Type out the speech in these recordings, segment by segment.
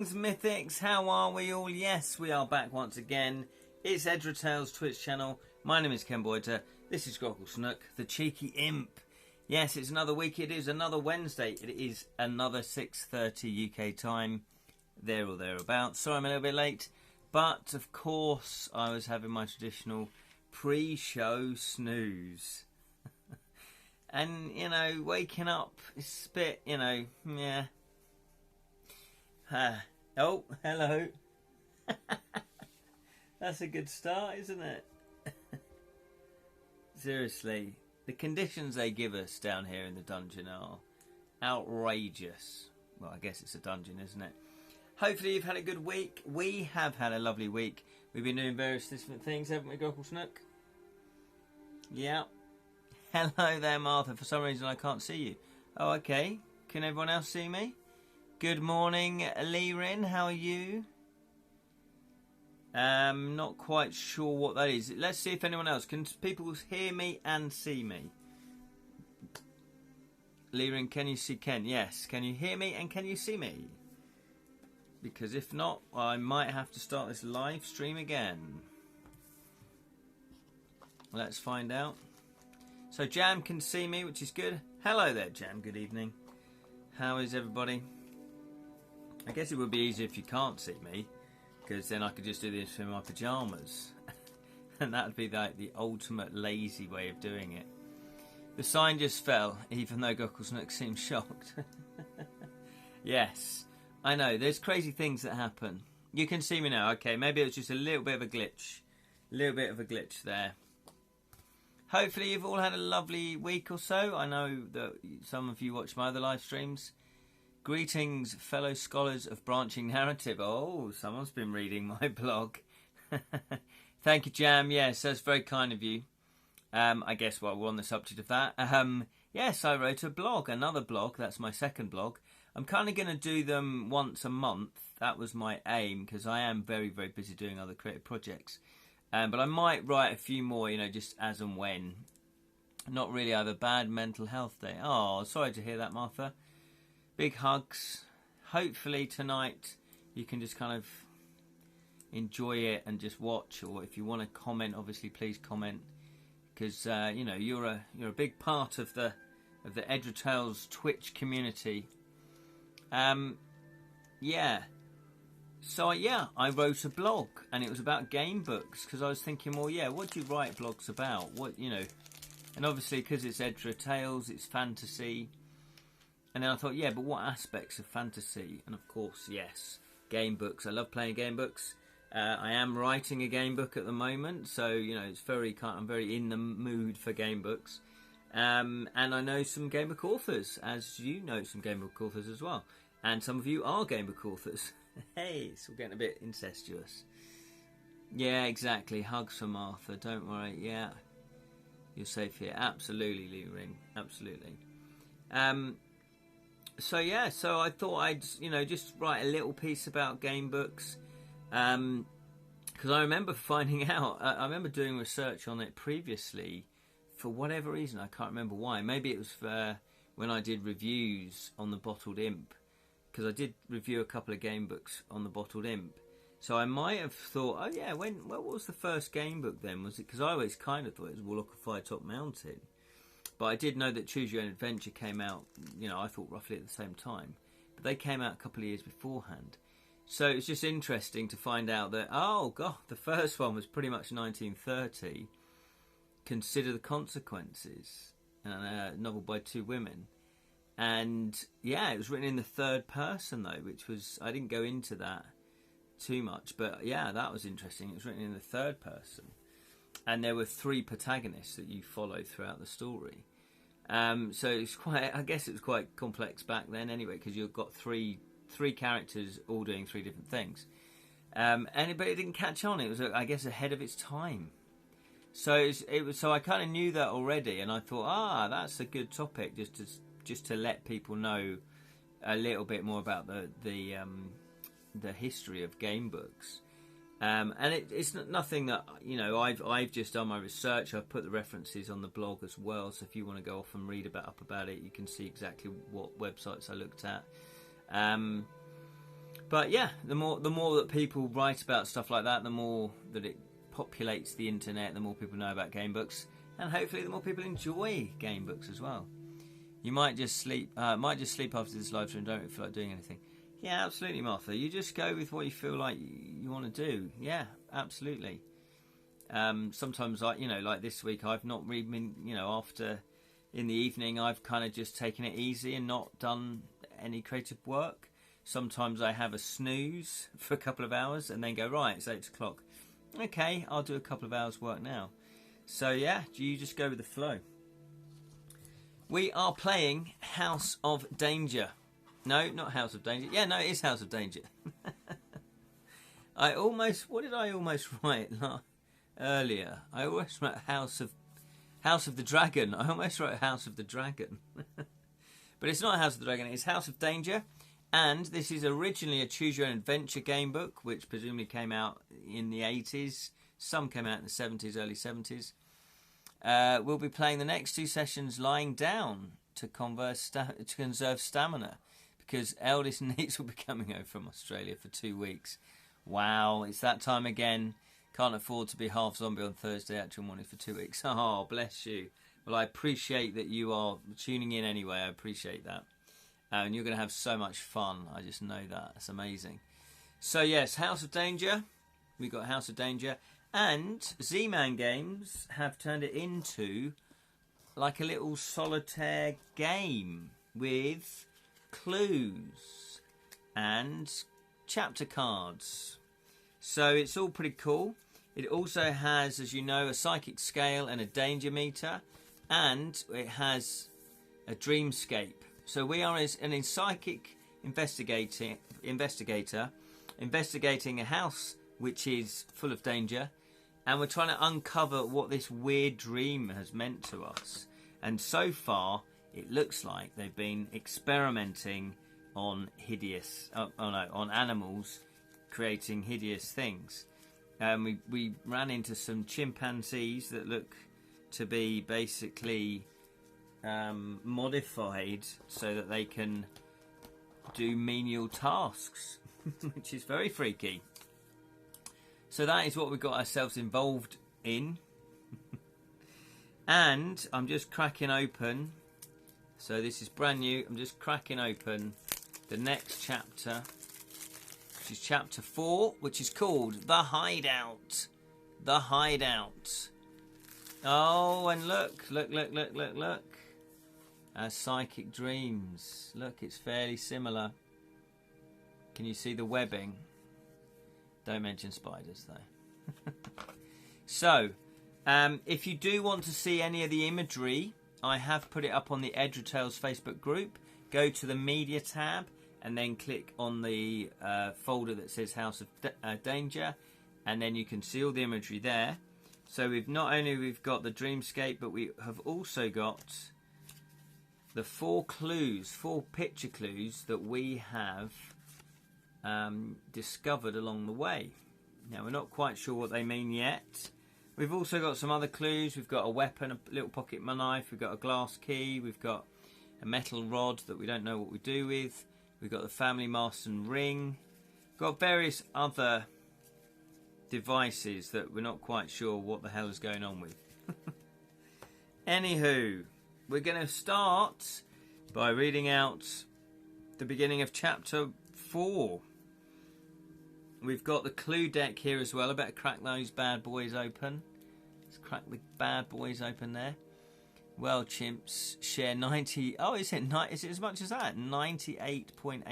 Mythics, how are we all? Yes, we are back once again. It's Edra Tales Twitch channel. My name is Ken Boyter. This is Groggle Snook, the cheeky imp. Yes, it's another week. It is another Wednesday. It is another 6:30 UK time, there or thereabouts. Sorry, I'm a little bit late, but of course I was having my traditional pre-show snooze. And you know, waking up is a bit, yeah. Oh, hello. That's a good start, isn't it? Seriously, the conditions they give us down here in the dungeon are outrageous. Well, I guess it's a dungeon, isn't it? Hopefully you've had a good week. We have had a lovely week. We've been doing various different things, haven't we, Groggle Snook? Yeah. Hello there, Martha. For some reason I can't see you. Oh, okay. Can everyone else see me? Good morning, Lirin. How are you? Not quite sure what that is. Let's see if anyone else can. People hear me and see me. Lirin, can you see Ken? Yes. Can you hear me and can you see me? Because if not, I might have to start this live stream again. Let's find out. So Jam can see me, which is good. Hello there, Jam. Good evening. How is everybody? I guess it would be easier if you can't see me, because then I could just do this in my pyjamas. And that would be like the ultimate lazy way of doing it. The sign just fell, even though Groggle Snook seemed shocked. Yes, I know, there's crazy things that happen. You can see me now. Okay, maybe it was just a little bit of a glitch. A little bit of a glitch there. Hopefully you've all had a lovely week or so. I know that some of you watch my other live streams. Greetings, fellow scholars of branching narrative. Oh, someone's been reading my blog. Thank you, Jam. Yes, that's very kind of you. I guess while we're on the subject of that, yes, I wrote a blog, another blog. That's my second blog. I'm kind of going to do them once a month. That was my aim, because I am very, very busy doing other creative projects. But I might write a few more, just as and when. Not really. I have a bad mental health day. Oh, sorry to hear that, Martha. Big hugs. Hopefully tonight you can just kind of enjoy it and just watch, or if you want to comment, obviously please comment, because you're a big part of the Edra Tales Twitch community. Yeah. So yeah, I wrote a blog and it was about game books, because I was thinking, well, yeah, what do you write blogs about? And obviously because it's Edra Tales, it's fantasy. And then I thought, yeah, but what aspects of fantasy? And of course, yes, game books. I love playing game books. I am writing a game book at the moment, so it's I'm very in the mood for game books. And I know some game book authors, as you know some game book authors as well. And some of you are game book authors. Hey, it's all getting a bit incestuous. Yeah, exactly. Hugs for Martha. Don't worry. Yeah, you're safe here. Absolutely, Lee Ring. Absolutely. So yeah, so I thought I'd just write a little piece about game books, because I remember finding out. I remember doing research on it previously, for whatever reason. I can't remember why. Maybe it was for when I did reviews on the Bottled Imp, because I did review a couple of game books on the Bottled Imp. So I might have thought, oh yeah, what was the first game book then? Was it, because I always kind of thought it was Warlock of Firetop Mountain. But I did know that Choose Your Own Adventure came out, I thought roughly at the same time. But they came out a couple of years beforehand. So it's just interesting to find out that, oh God, the first one was pretty much 1930. Consider the Consequences, a novel by two women. And yeah, it was written in the third person though, which was, I didn't go into that too much. But yeah, that was interesting. It was written in the third person. And there were three protagonists that you followed throughout the story. So it's I guess it was quite complex back then anyway, because you've got three characters all doing three different things. But it didn't catch on. It was, I guess, ahead of its time. So so I kind of knew that already, and I thought, that's a good topic just to let people know a little bit more about the history of game books. And it's nothing that I've just done my research. I've put the references on the blog as well, so if you want to go off and read up about it, you can see exactly what websites I looked at. But yeah, the more that people write about stuff like that, the more that it populates the internet, the more people know about game books, and hopefully the more people enjoy game books as well. You might just sleep after this live stream, don't feel like doing anything. Yeah, absolutely, Martha. You just go with what you feel like you want to do. Yeah, absolutely. Sometimes, like this week, I've not really been, after in the evening, I've kind of just taken it easy and not done any creative work. Sometimes I have a snooze for a couple of hours and then go, right, it's 8 o'clock. Okay, I'll do a couple of hours work now. So yeah, you just go with the flow. We are playing House of Danger. No, not House of Danger. Yeah, no, it is House of Danger. What did I almost write earlier? I almost wrote House of the Dragon. I almost wrote House of the Dragon. But it's not House of the Dragon, it's House of Danger. And this is originally a Choose Your Own Adventure game book, which presumably came out in the 80s. Some came out in the 70s, early 70s. We'll be playing the next 2 sessions lying down to conserve stamina, because eldest niece will be coming over from Australia for 2 weeks. Wow, it's that time again. Can't afford to be half zombie on Thursday, actual morning for 2 weeks. Oh, bless you. Well, I appreciate that you are tuning in anyway. I appreciate that. And you're going to have so much fun. I just know that. It's amazing. So, yes, House of Danger. We've got House of Danger. And Z-Man Games have turned it into like a little solitaire game with clues and chapter cards. So it's all pretty cool. It also has, as you know, a psychic scale and a danger meter. And it has a dreamscape. So we are an psychic investigator investigating a house which is full of danger, and we're trying to uncover what this weird dream has meant to us. And so far, it looks like they've been experimenting on on animals, creating hideous things. We ran into some chimpanzees that look to be basically modified so that they can do menial tasks, which is very freaky. So that is what we've got ourselves involved in. And I'm just cracking open, so this is brand new, I'm just cracking open the next chapter, which is chapter 4, which is called The Hideout. The Hideout. Oh, and look. Our psychic dreams. Look, it's fairly similar. Can you see the webbing? Don't mention spiders, though. So, if you do want to see any of the imagery, I have put it up on the Edra Tales Facebook group. Go to the media tab and then click on the folder that says House of Danger, and then you can see all the imagery there. So we've got the dreamscape, but we have also got the 4 picture clues that we have discovered along the way. Now, we're not quite sure what they mean yet. We've also got some other clues. We've got a weapon, a little pocket knife. We've got a glass key. We've got a metal rod that we don't know what we do with. We've got the family Marsden ring. We've got various other devices that we're not quite sure what the hell is going on with. Anywho, we're going to start by reading out the beginning of chapter 4. We've got the clue deck here as well. I better crack those bad boys open. Let's crack the bad boys open there. Well, chimps share 90... Oh, is it as much as that? 98.8%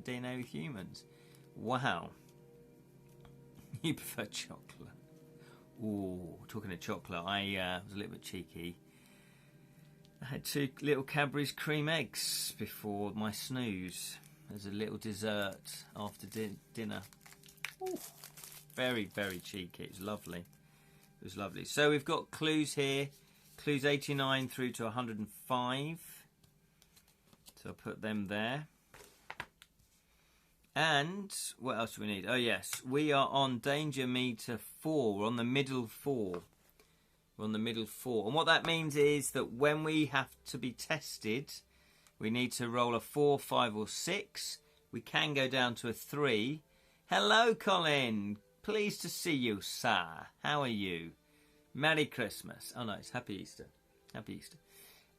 DNA with humans. Wow. You prefer chocolate. Ooh, talking of chocolate, I was a little bit cheeky. I had 2 little Cadbury's cream eggs before my snooze as a little dessert after dinner. Ooh, very, very cheeky. It was lovely. It was lovely. So we've got clues here. Clues 89 through to 105. So I'll put them there. And what else do we need? Oh, yes. We are on danger meter 4. We're on the middle 4. We're on the middle 4. And what that means is that when we have to be tested, we need to roll a 4, 5 or 6. We can go down to a 3. Hello, Colin. Pleased to see you, sir. How are you? Merry Christmas. Oh, no, it's Happy Easter. Happy Easter.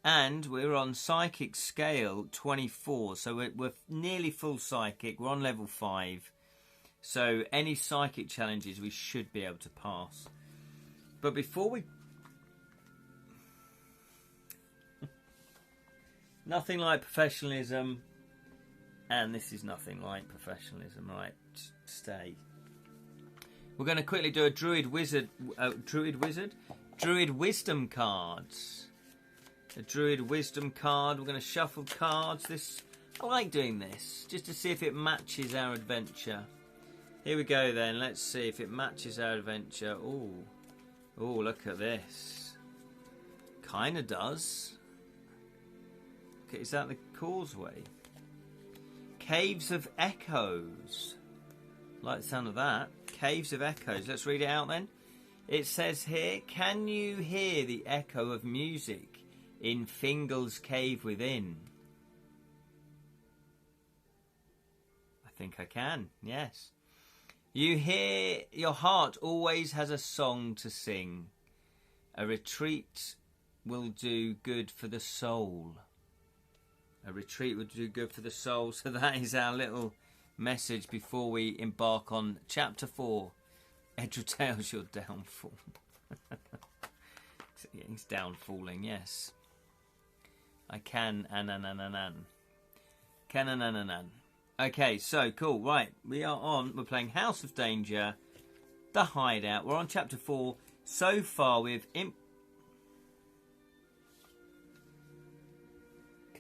And we're on Psychic Scale 24. So we're nearly full Psychic. We're on level 5. So any Psychic challenges we should be able to pass. But before we... Nothing like professionalism. And this is nothing like professionalism, right? Stay. We're going to quickly do a Druid Wisdom cards. A Druid Wisdom card. We're going to shuffle cards. I like doing this, just to see if it matches our adventure. Here we go then. Let's see if it matches our adventure. Oh, look at this. Kind of does. Okay, is that the causeway? Caves of Echoes. Like the sound of that. Caves of Echoes. Let's read it out then. It says here, can you hear the echo of music in Fingal's cave within? I think I can, yes. You hear your heart always has a song to sing. A retreat will do good for the soul. A retreat would do good for the soul. So that is our little message before we embark on Chapter 4. Edra tells your downfall. Yeah, he's downfalling, yes. I can, Can. Okay, so cool. Right, we're playing House of Danger, The Hideout. We're on Chapter 4. So far we've...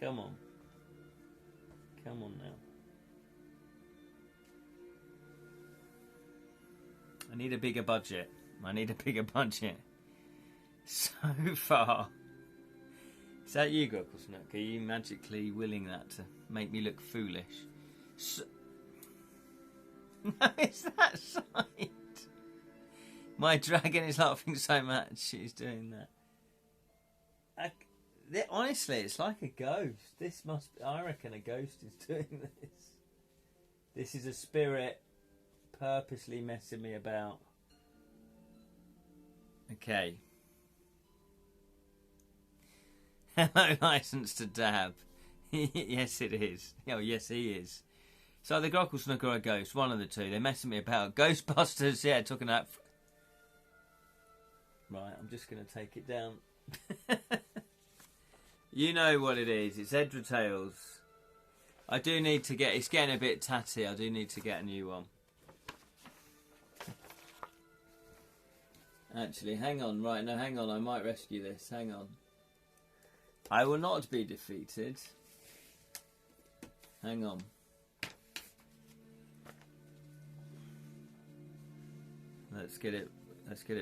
Come on. Come on now. I need a bigger budget. So far. Is that you, Grocklesnook? Are you magically willing that to make me look foolish? No, it's that side. My dragon is laughing so much she's doing that. Honestly, it's like a ghost. I reckon a ghost is doing this. This is a spirit purposely messing me about. Okay. Hello, License to Dab. Yes, it is. Oh, yes, he is. So the Grocklesnook or a ghost, one of the two. They're messing me about. Ghostbusters, yeah, talking about... Right, I'm just going to take it down. You know what it is. It's Edra Tales. I do need to get... It's getting a bit tatty. I do need to get a new one. Actually, hang on. Right, no, hang on. I might rescue this. Hang on. I will not be defeated. Hang on. Let's get it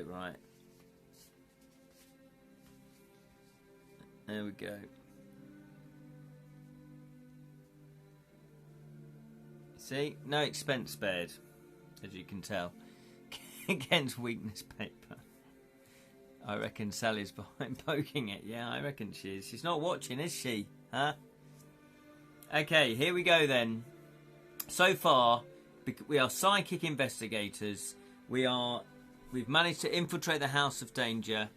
right. There we go. See? No expense spared, as you can tell. Against weakness paper. I reckon Sally's behind poking it. Yeah, I reckon she is. She's not watching, is she? Huh? Okay, here we go then. So far, we are psychic investigators. We've managed to infiltrate the House of Danger.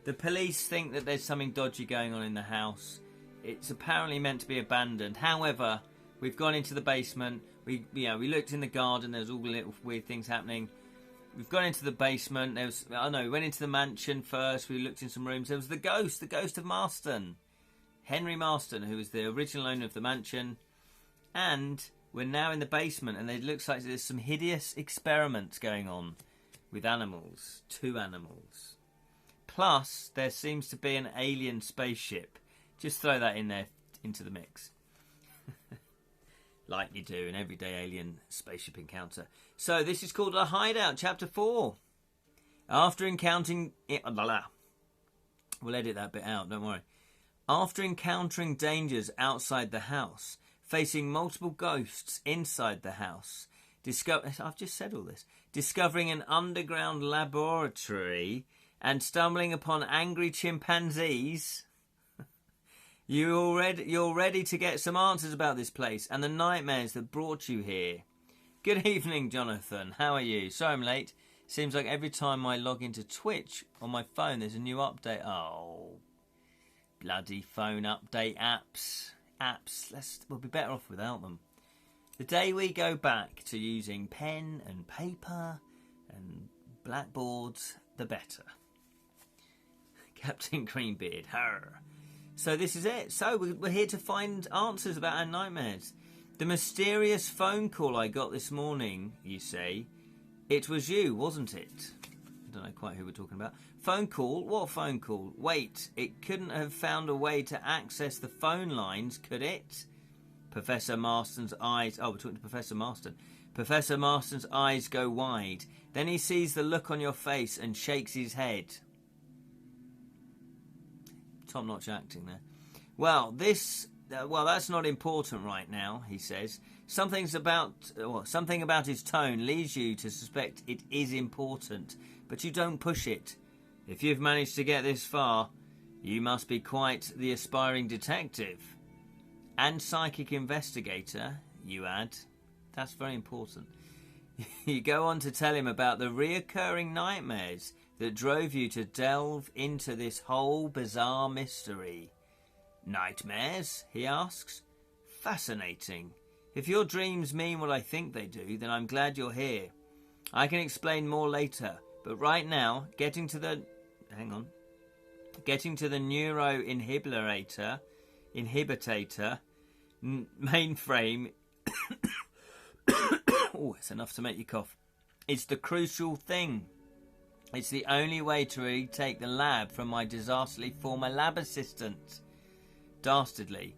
The police think that there's something dodgy going on in the house. It's apparently meant to be abandoned. However, we've gone into the basement. We looked in the garden. There's all the little weird things happening. We've gone into the basement. We went into the mansion first. We looked in some rooms. There was the ghost of Marsden. Henry Marsden, who was the original owner of the mansion. And we're now in the basement, and it looks like there's some hideous experiments going on with animals. 2 animals. Plus, there seems to be an alien spaceship. Just throw that in there into the mix. Like you do in everyday alien spaceship encounter. So this is called The Hideout, Chapter 4. After encountering... We'll edit that bit out, don't worry. After encountering dangers outside the house, facing multiple ghosts inside the house, I've just said all this. Discovering an underground laboratory and stumbling upon angry chimpanzees You're ready to get some answers about this place and the nightmares that brought you here. Good evening, Jonathan. How are you? Sorry I'm late. Seems like every time I log into Twitch on my phone, there's a new update. Oh, bloody phone update apps. We'll be better off without them. The day we go back to using pen and paper and blackboards, the better. Captain Greenbeard. Her. So this is it. So we're here to find answers about our nightmares. The mysterious phone call I got this morning, you say. It was you, wasn't it? I don't know quite who we're talking about. Phone call? What phone call? Wait, it couldn't have found a way to access the phone lines, could it? Professor Marsden's eyes... Oh, we're talking to Professor Marsden. Professor Marsden's eyes go wide. Then he sees the look on your face and shakes his head. Top-notch acting there. Well, that's not important right now, he says. Something about his tone leads you to suspect it is important, but you don't push it. If you've managed to get this far, you must be quite the aspiring detective. And psychic investigator, you add. That's very important. You go on to tell him about the reoccurring nightmares that drove you to delve into this whole bizarre mystery. Nightmares? He asks. Fascinating. If your dreams mean what I think they do, then I'm glad you're here. I can explain more later, but right now, getting to the neuroinhibitator mainframe oh, it's enough to make you cough. It's the crucial thing. It's the only way to retake the lab from my disastrously former lab assistant. Dastardly.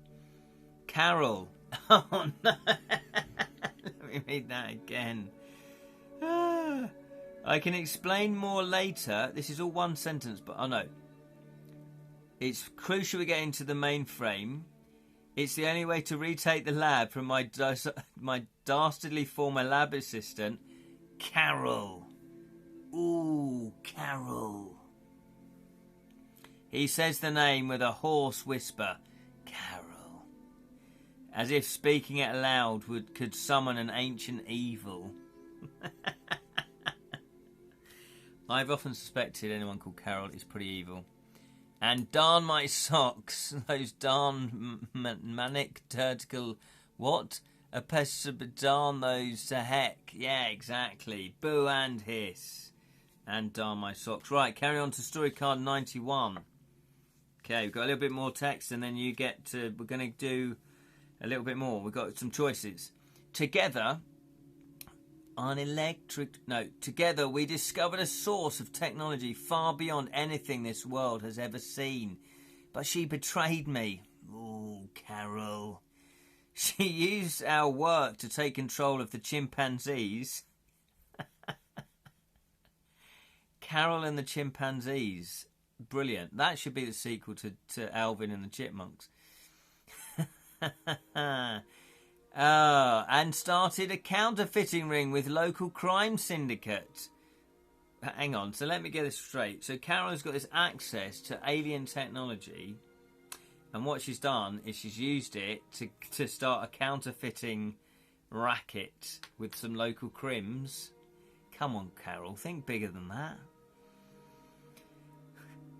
Carol. Oh no. Let me read that again. I can explain more later. This is all one sentence, but oh no. It's crucial we get into the mainframe. It's the only way to retake the lab from my dastardly former lab assistant, Carol. Ooh, Carol. He says the name with a hoarse whisper, Carol, as if speaking it aloud could summon an ancient evil. I've often suspected anyone called Carol is pretty evil. And darn my socks, those darn manic turtical... What? Darn those to heck. Yeah, exactly. Boo and hiss. And darn my socks. Right, carry on to story card 91. Okay, we've got a little bit more text and then you get to... We're going to do a little bit more. We've got some choices. Together we discovered a source of technology far beyond anything this world has ever seen. But she betrayed me. Ooh, Carol. She used our work to take control of the chimpanzees. Carol and the chimpanzees. Brilliant. That should be the sequel to Alvin and the Chipmunks. And started a counterfeiting ring with local crime syndicate. Hang on, so let me get this straight. So Carol's got this access to alien technology, and what she's done is she's used it to start a counterfeiting racket with some local crims. Come on, Carol, think bigger than that.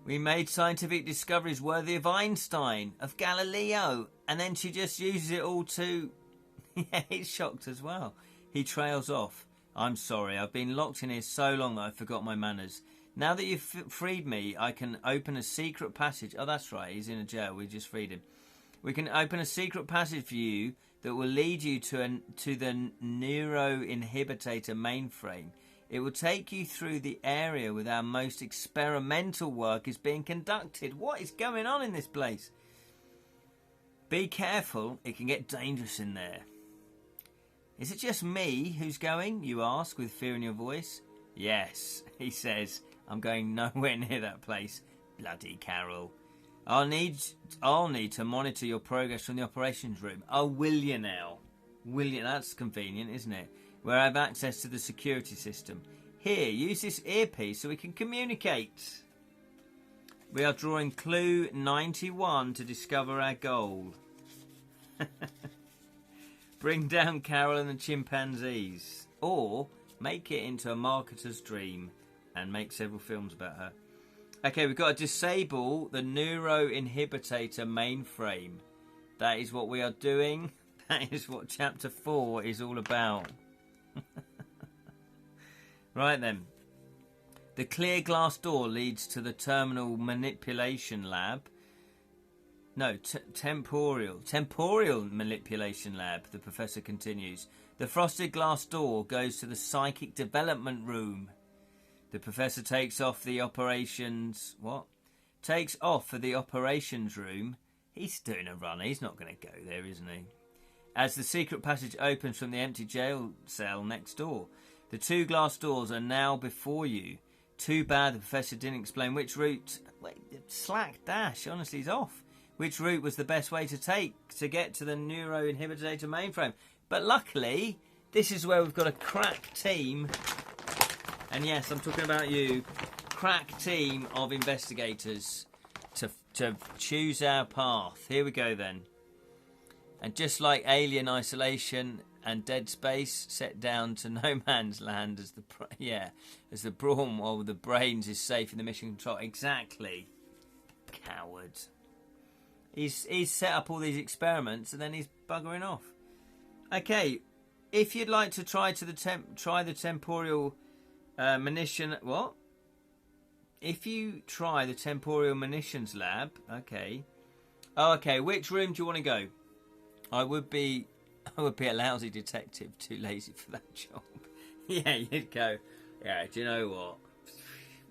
We made scientific discoveries worthy of Einstein, of Galileo, and then she just uses it all to... Yeah, he's shocked as well. He trails off. I'm sorry, I've been locked in here so long that I forgot my manners. Now that you've freed me, I can open a secret passage. Oh, that's right, he's in a jail. We just freed him. We can open a secret passage for you that will lead you to the neuroinhibitator mainframe. It will take you through the area where our most experimental work is being conducted. What is going on in this place? Be careful, it can get dangerous in there. Is it just me who's going, you ask with fear in your voice? Yes, he says. I'm going nowhere near that place. Bloody Carol. I'll need to monitor your progress from the operations room. Oh, will you now? Will you? That's convenient, isn't it? Where I have access to the security system. Here, use this earpiece so we can communicate. We are drawing clue 91 to discover our goal. Bring down Carol and the chimpanzees. Or make it into a marketer's dream and make several films about her. Okay, we've got to disable the neuroinhibitator mainframe. That is what we are doing. That is what chapter 4 is all about. Right then. The clear glass door leads to the terminal manipulation lab. No, temporal manipulation lab, the professor continues. The frosted glass door goes to the psychic development room. The professor takes off for the operations room. He's doing a run. He's not going to go there, isn't he? As the secret passage opens from the empty jail cell next door. The two glass doors are now before you. Too bad the professor didn't explain which route... Slack dash, honestly, he's off. Which route was the best way to take to get to the neuroinhibitator mainframe. But luckily, this is where we've got a crack team. And yes, I'm talking about you. Crack team of investigators to choose our path. Here we go then. And just like Alien Isolation and Dead Space, set down to no man's land as the brawn or the brains is safe in the mission control. Exactly. Coward. He's set up all these experiments and then he's buggering off. Okay, if you'd like to try the temporal munition... What? If you try the temporal munitions lab... Okay. Oh, okay, which room do you want to go? I would be a lousy detective, too lazy for that job. Yeah, you'd go, yeah, do you know what?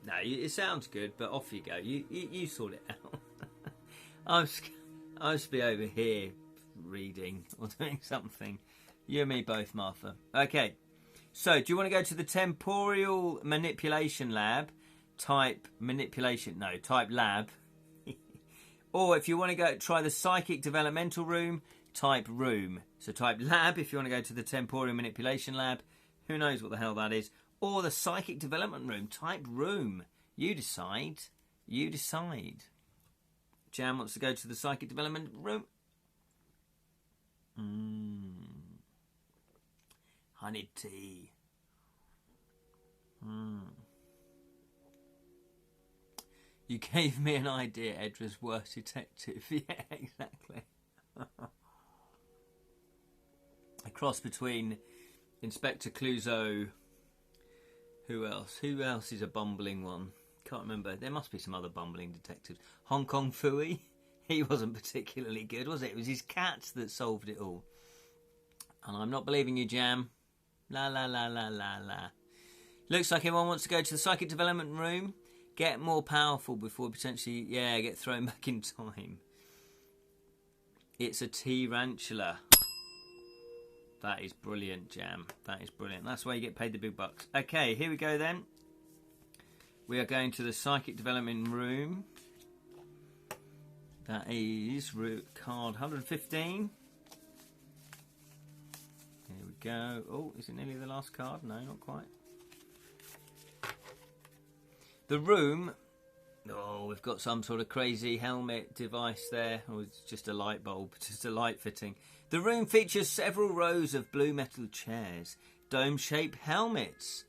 No, it sounds good, but off you go. You sort it out. I'll just be over here reading or doing something. You and me both, Martha. Okay, so do you want to go to the temporal manipulation lab? Type lab. Or if you want to go try the psychic developmental room, type room. So type lab if you want to go to the temporal manipulation lab. Who knows what the hell that is. Or the psychic development room, type room. You decide. You decide. Jam wants to go to the psychic development room. Honey tea. You gave me an idea, Edra's worst detective. Yeah, exactly. A cross between Inspector Clouseau. Who else? Who else is a bumbling one? Can't remember. There must be some other bumbling detectives. Hong Kong Phooey. He wasn't particularly good, was it? It was his cats that solved it all. And I'm not believing you, Jam. La la la la la la. Looks like everyone wants to go to the psychic development room. Get more powerful before potentially, get thrown back in time. It's a tarantula. That is brilliant, Jam. That is brilliant. That's why you get paid the big bucks. Okay, here we go then. We are going to the psychic development room. That is card 115. Here we go. Oh, is it nearly the last card? No, not quite. The room. Oh, we've got some sort of crazy helmet device there. Or it's just a light bulb, just a light fitting. The room features several rows of blue metal chairs. Dome-shaped helmets.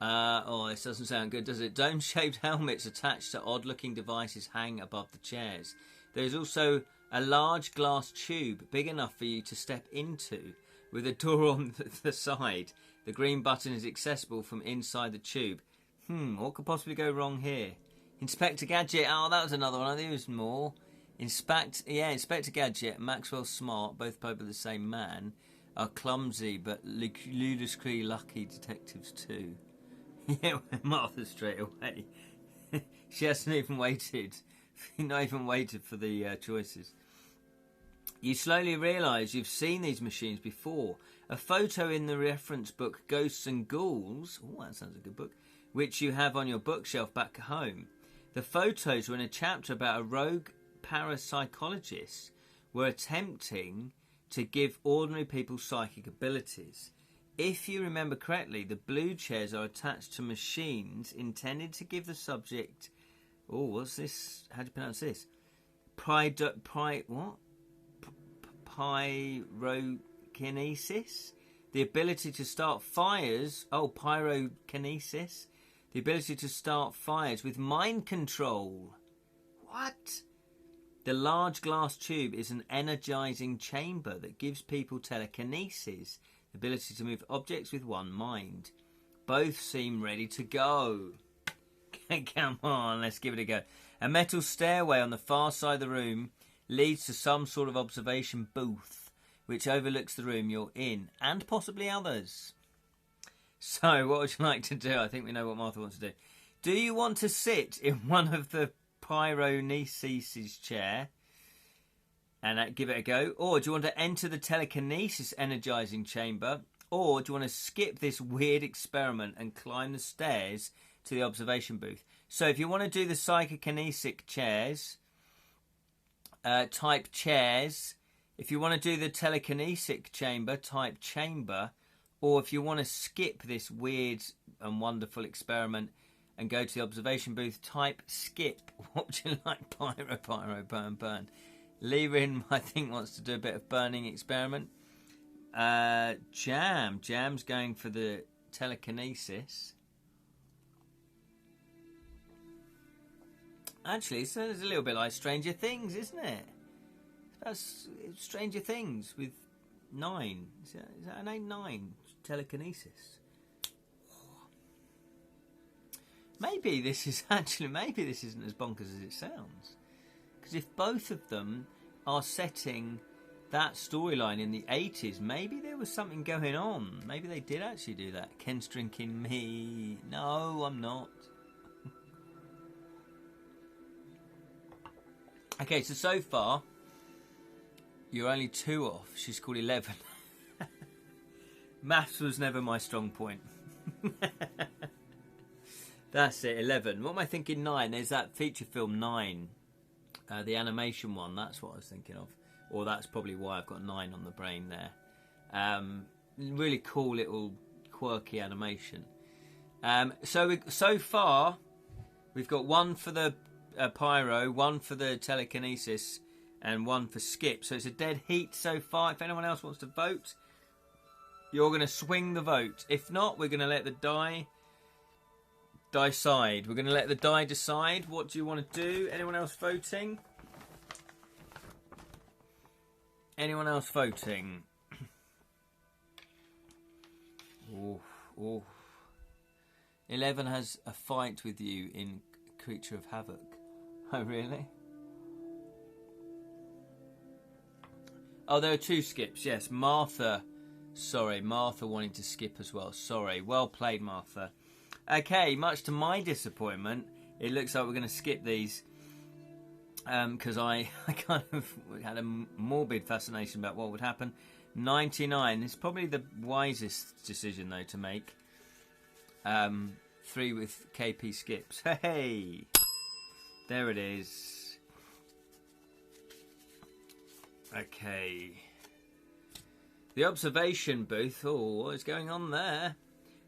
This doesn't sound good, does it? Dome-shaped helmets attached to odd-looking devices hang above the chairs. There's also a large glass tube, big enough for you to step into, with a door on the side. The green button is accessible from inside the tube. What could possibly go wrong here? Inspector Gadget. Oh, that was another one. I think there was more. Inspector Gadget, Maxwell Smart, both played by the same man, are clumsy but ludicrously lucky detectives too. Yeah, Martha straight away. She hasn't even waited. Not even waited for the choices. You slowly realise you've seen these machines before. A photo in the reference book Ghosts and Ghouls, that sounds like a good book, which you have on your bookshelf back home. The photos were in a chapter about a rogue parapsychologists were attempting to give ordinary people psychic abilities. If you remember correctly, the blue chairs are attached to machines intended to give the subject Oh, what's this? How do you pronounce this? What? Pyrokinesis? The ability to start fires. Oh, pyrokinesis. The ability to start fires with mind control. What? The large glass tube is an energizing chamber that gives people telekinesis, the ability to move objects with one mind. Both seem ready to go. Come on, let's give it a go. A metal stairway on the far side of the room leads to some sort of observation booth, which overlooks the room you're in, and possibly others. So, what would you like to do? I think we know what Martha wants to do. Do you want to sit in one of the Pyrokinesis chair and give it a go? Or do you want to enter the telekinesis energizing chamber? Or do you want to skip this weird experiment and climb the stairs to the observation booth? So if you want to do the psychokinesic chairs, type chairs. If you want to do the telekinesic chamber, type chamber. Or if you want to skip this weird and wonderful experiment and go to the observation booth, type skip. What would you like? Pyro, burn, burn. Lerin, I think, wants to do a bit of burning experiment. Jam's going for the telekinesis. Actually, it's a little bit like Stranger Things, isn't it? That's Stranger Things with 9. Is that a name? 9? Telekinesis. Maybe this isn't as bonkers as it sounds. Because if both of them are setting that storyline in the 80s, maybe there was something going on. Maybe they did actually do that. Ken's drinking me. No, I'm not. Okay, so far, you're only 2 off. She's called 11. Maths was never my strong point. That's it, 11. What am I thinking? 9. There's that feature film 9. The animation one. That's what I was thinking of. Or that's probably why I've got 9 on the brain there. Really cool little quirky animation. So far, we've got 1 for the pyro, 1 for the telekinesis, and 1 for skip. So it's a dead heat so far. If anyone else wants to vote, you're going to swing the vote. If not, we're going to let the die decide. We're going to let the die decide. What do you want to do? Anyone else voting? Anyone else voting? Oh. 11 has a fight with you in Creature of Havoc. Oh, really? Oh, there are 2 skips. Yes, Martha. Sorry, Martha wanting to skip as well. Sorry. Well played, Martha. Okay, much to my disappointment, it looks like we're going to skip these because I kind of had a morbid fascination about what would happen. 99 is probably the wisest decision, though, to make. 3 with KP skips. Hey! There it is. Okay. The observation booth. Oh, what is going on there?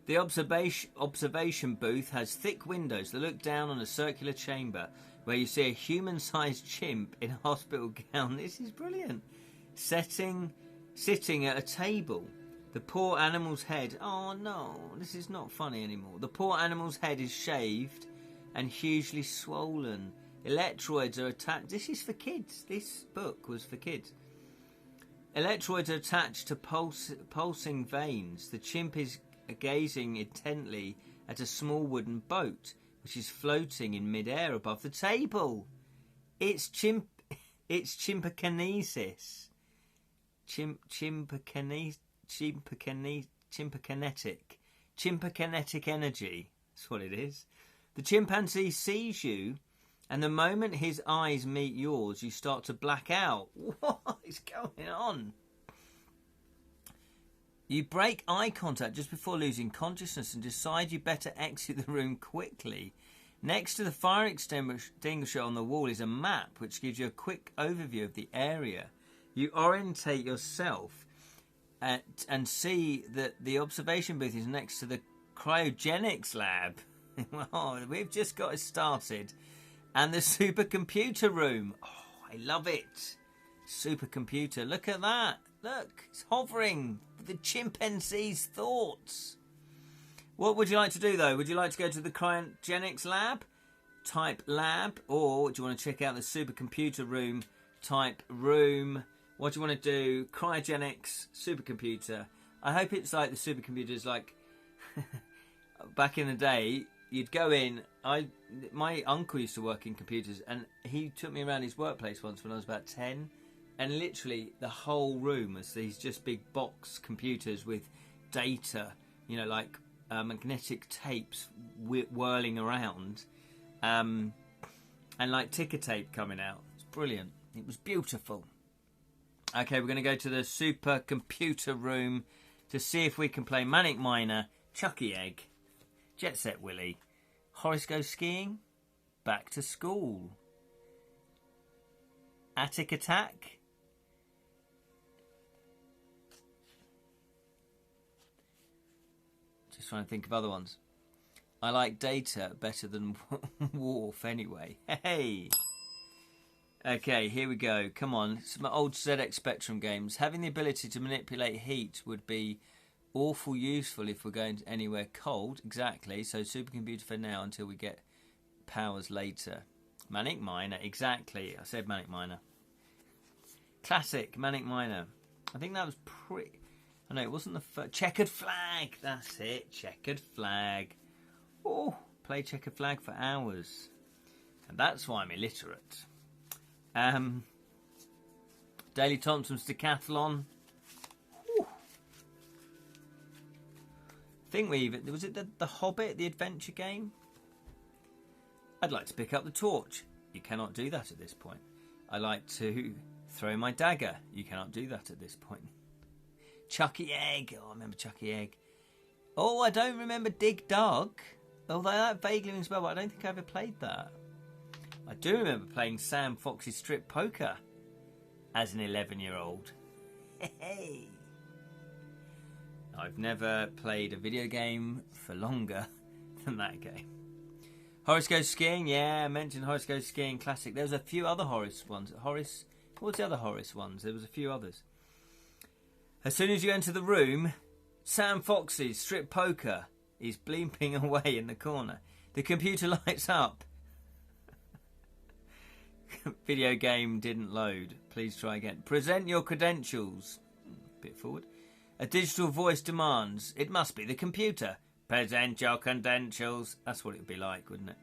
The observation booth has thick windows that look down on a circular chamber where you see a human-sized chimp in a hospital gown. This is brilliant. Sitting at a table. The poor animal's head... Oh, no. This is not funny anymore. The poor animal's head is shaved and hugely swollen. Electrodes are attached... This is for kids. This book was for kids. Electrodes are attached to pulsing veins. The chimp is gazing intently at a small wooden boat, which is floating in mid-air above the table. It's chimpakinesis. Chimpakinetic energy. That's what it is. The chimpanzee sees you, and the moment his eyes meet yours, you start to black out. What is going on? You break eye contact just before losing consciousness and decide you better exit the room quickly. Next to the fire extinguisher on the wall is a map which gives you a quick overview of the area. You orientate yourself and see that the observation booth is next to the cryogenics lab. Well, we've just got it started. And the supercomputer room. Oh, I love it. Supercomputer. Look at that. Look, it's hovering. The chimpanzee's thoughts. What would you like to do, though? Would you like to go to the cryogenics lab? Type lab. Or do you want to check out the supercomputer room? Type room. What do you want to do? Cryogenics, supercomputer. I hope it's like the supercomputers like back in the day. You'd go in. My uncle used to work in computers, and he took me around his workplace once when I was about 10, and literally the whole room was these just big box computers with data, you know, like magnetic tapes whirling around, and like ticker tape coming out. It's brilliant. It was beautiful. Okay, we're going to go to the supercomputer room to see if we can play Manic Miner, Chucky Egg, Jet Set Willy, Horace Goes Skiing, Back to School, Attic Attack, just trying to think of other ones. I like Data better than Wharf anyway. Hey! Okay, here we go. Come on, some old ZX Spectrum games. Having the ability to manipulate heat would be awful useful if we're going anywhere cold. Exactly. So supercomputer for now until we get powers later. Manic Miner. Exactly. I said Manic Miner. Classic Manic Miner. I think that was pretty... I know it wasn't the first... Checkered Flag. That's it. Checkered Flag. Oh, play Checkered Flag for hours. And that's why I'm illiterate. Daley Thompson's Decathlon. Whew. I think was it the Hobbit, the adventure game? I'd like to pick up the torch. You cannot do that at this point. I like to throw my dagger. You cannot do that at this point. Chucky Egg. Oh, I remember Chucky Egg. Oh, I don't remember Dig Dug. Although that vaguely rings a bell, but I don't think I ever played that. I do remember playing Sam Fox's Strip Poker as an 11-year-old. Hey! I've never played a video game for longer than that game. Horace Goes Skiing, yeah, I mentioned Horace Goes Skiing classic. There was a few other Horace ones. What was the other Horace ones? There was a few others. As soon as you enter the room, Sam Fox's Strip Poker is bleeping away in the corner. The computer lights up. Video game didn't load. Please try again. Present your credentials. Bit forward. A digital voice demands. It must be the computer. Present your credentials. That's what it would be like, wouldn't it?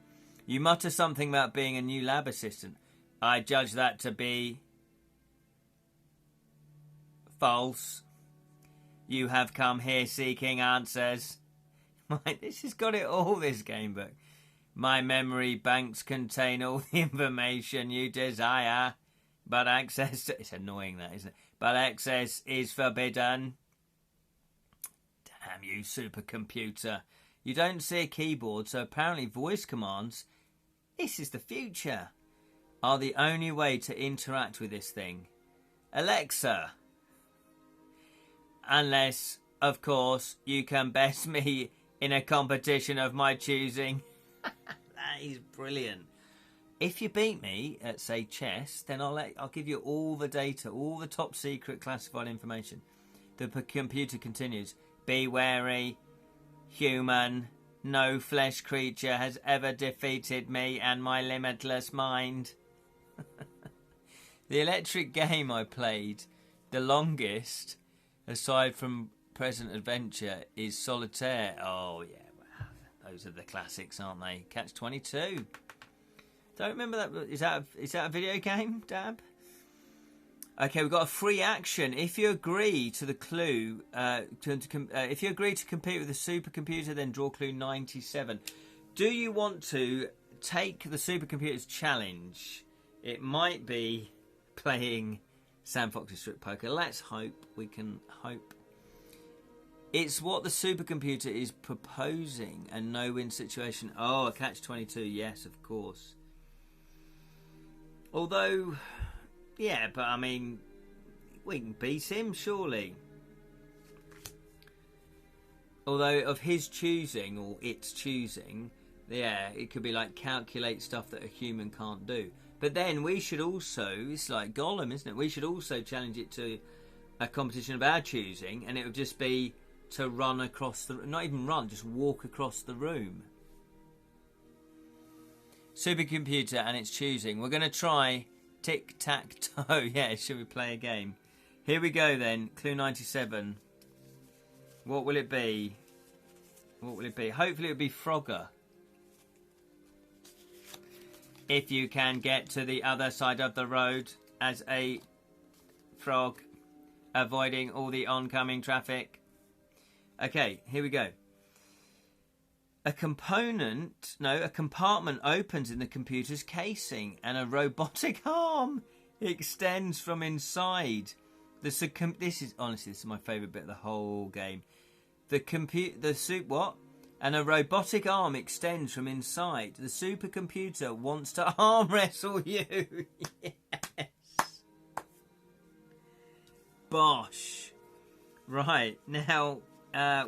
You mutter something about being a new lab assistant. I judge that to be false. You have come here seeking answers. This has got it all, this game book. My memory banks contain all the information you desire, but access to... It's annoying, that, isn't it? But access is forbidden. Damn you, supercomputer. You don't see a keyboard, so apparently voice commands, this is the future, are the only way to interact with this thing. Alexa. Unless, of course, you can best me in a competition of my choosing. That is brilliant. If you beat me at, say, chess, then I'll give you all the data, all the top secret classified information. The computer continues. Be wary, human. No flesh creature has ever defeated me and my limitless mind. The electric game I played the longest, aside from Present Adventure, is Solitaire. Oh, yeah. Those are the classics, aren't they? Catch 22. Don't remember that. Is that a video game, Dab? Okay, we've got a free action. If you agree to the clue, if you agree to compete with the supercomputer, then draw clue 97. Do you want to take the supercomputer's challenge? It might be playing Sam Fox's Strip Poker. Let's hope. We can hope. It's what the supercomputer is proposing, a no-win situation. Oh, a catch-22, yes, of course. Although, yeah, but I mean, we can beat him, surely. Although of his choosing, or its choosing, Yeah, it could be like calculate stuff that a human can't do. But then we should also, it's like Gollum, isn't it? We should also challenge it to a competition of our choosing, and it would just be to run across the, not even run, just walk across the room. Supercomputer and its choosing. We're going to try tic-tac-toe. Yeah, should we play a game? Here we go then. Clue 97. What will it be? What will it be? Hopefully it'll be Frogger. If you can get to the other side of the road as a frog, avoiding all the oncoming traffic. Okay, here we go. A compartment opens in the computer's casing and a robotic arm extends from inside. This is honestly, this is my favourite bit of the whole game. And a robotic arm extends from inside. The supercomputer wants to arm wrestle you. Yes. Bosh. Right, now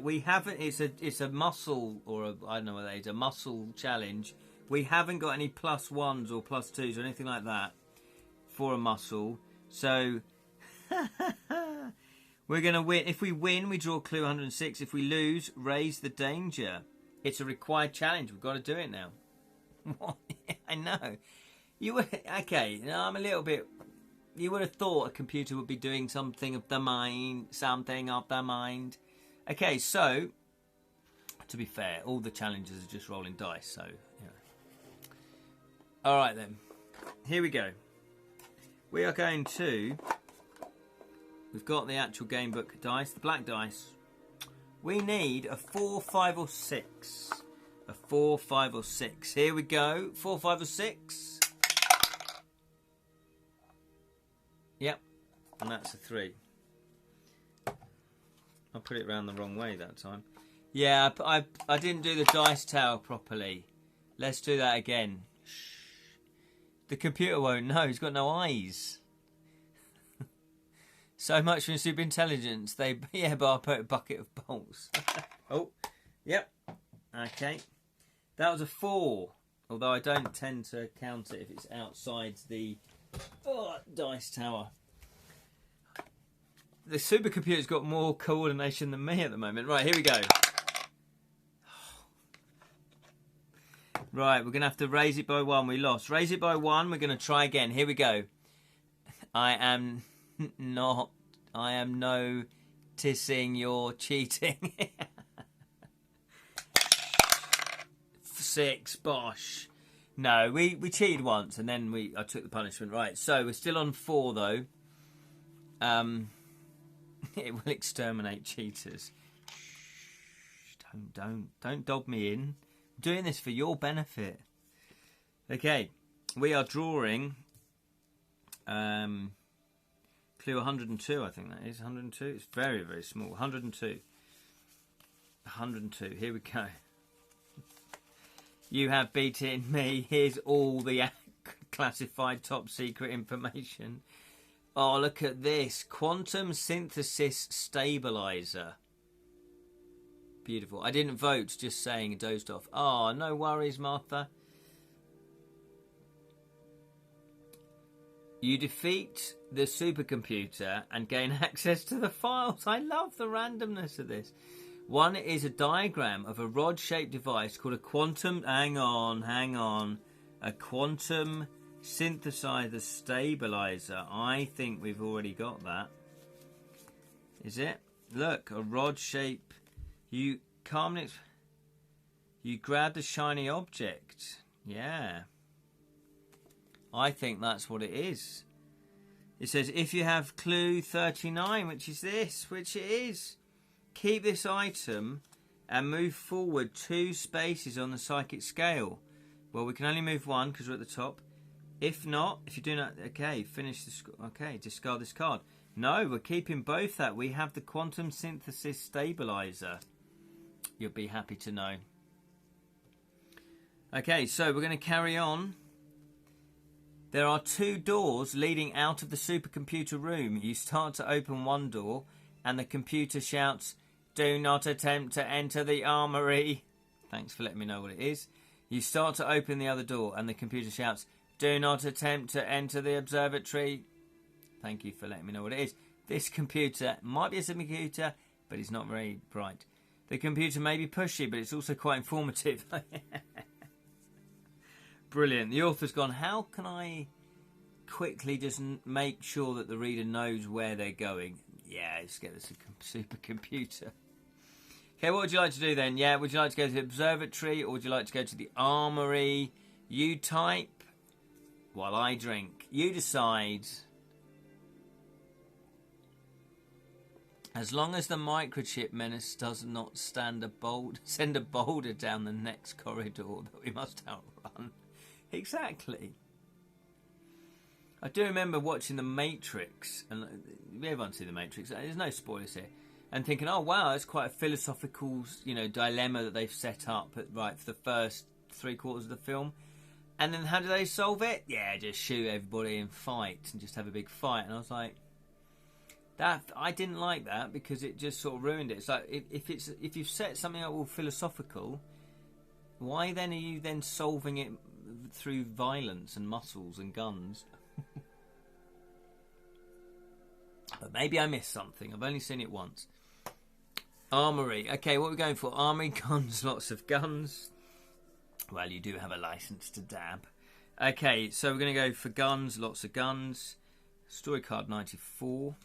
we haven't, it's a muscle, or I don't know what that is, a muscle challenge. We haven't got any +1s or +2s or anything like that for a muscle. So we're going to win. If we win, we draw clue 106. If we lose, raise the danger. It's a required challenge. We've got to do it now. What? I know. You were okay. No, I'm a little bit. You would have thought a computer would be doing something of the mind. Okay, so to be fair, all the challenges are just rolling dice. So, you know. All right then. Here we go. We are going to. We've got the actual game book dice, the black dice. We need a 4, 5 or 6. A 4, 5 or 6. Here we go. 4, 5 or 6. Yep. And that's a 3. I put it around the wrong way that time. Yeah, I didn't do the dice tower properly. Let's do that again. Shh. The computer won't know. He's got no eyes. So much for super intelligence. But I'll put a bucket of bolts. Oh, yep. Okay. That was a 4. Although I don't tend to count it if it's outside the dice tower. The supercomputer's got more coordination than me at the moment. Right, here we go. Right, we're going to have to raise it by 1. We lost. Raise it by 1. We're going to try again. Here we go. I am noticing your cheating. 6, bosh. No, we cheated once and then I took the punishment. Right, so we're still on 4 though. It will exterminate cheaters. Don't dog me in. I'm doing this for your benefit. Okay, we are drawing clue 102, I think that is. 102. It's very, very small. 102. 102. Here we go. You have beaten me. Here's all the classified top secret information. Oh, look at this. Quantum synthesis stabilizer. Beautiful. I didn't vote, just saying, dozed off. Oh, no worries, Martha. You defeat the supercomputer and gain access to the files. I love the randomness of this. One is a diagram of a rod-shaped device called a quantum... Hang on. A quantum synthesizer stabilizer. I think we've already got that. Is it? Look, a rod shape. You calmly... You grab the shiny object. Yeah. I think that's what it is. It says, if you have clue 39, which is this, which it is, keep this item and move forward 2 spaces on the psychic scale. Well, we can only move 1 because we're at the top. If not, if you do not, okay, finish the, okay, discard this card. No, we're keeping both that. We have the quantum synthesis stabilizer. You'll be happy to know. Okay, so we're going to carry on. There are 2 doors leading out of the supercomputer room. You start to open one door and the computer shouts, "Do not attempt to enter the armory." Thanks for letting me know what it is. You start to open the other door and the computer shouts, "Do not attempt to enter the observatory." Thank you for letting me know what it is. This computer might be a supercomputer, but it's not very bright. The computer may be pushy, but it's also quite informative. Brilliant. The author's gone, how can I quickly just make sure that the reader knows where they're going? Yeah, let's get this supercomputer. Okay, what would you like to do then? Yeah, would you like to go to the observatory or would you like to go to the armory? You type while I drink. You decide. As long as the microchip menace does not send a boulder down the next corridor that we must outrun. Exactly. I do remember watching The Matrix, and everyone's seen The Matrix, there's no spoilers here, and thinking, oh wow, that's quite a philosophical, dilemma that they've set up for the first 3/4 of the film. And then how do they solve it? Yeah, just shoot everybody and fight, and just have a big fight. And I was like, I didn't like that because it just sort of ruined it. It's like if you've set something up all philosophical, why then are you then solving it through violence and muscles and guns? But maybe I missed something. I've only seen it once. Armory. Okay, what are we going for? Armory, guns, lots of guns. Well, you do have a license to dab. Okay, so we're going to go for guns, lots of guns. Story card 94.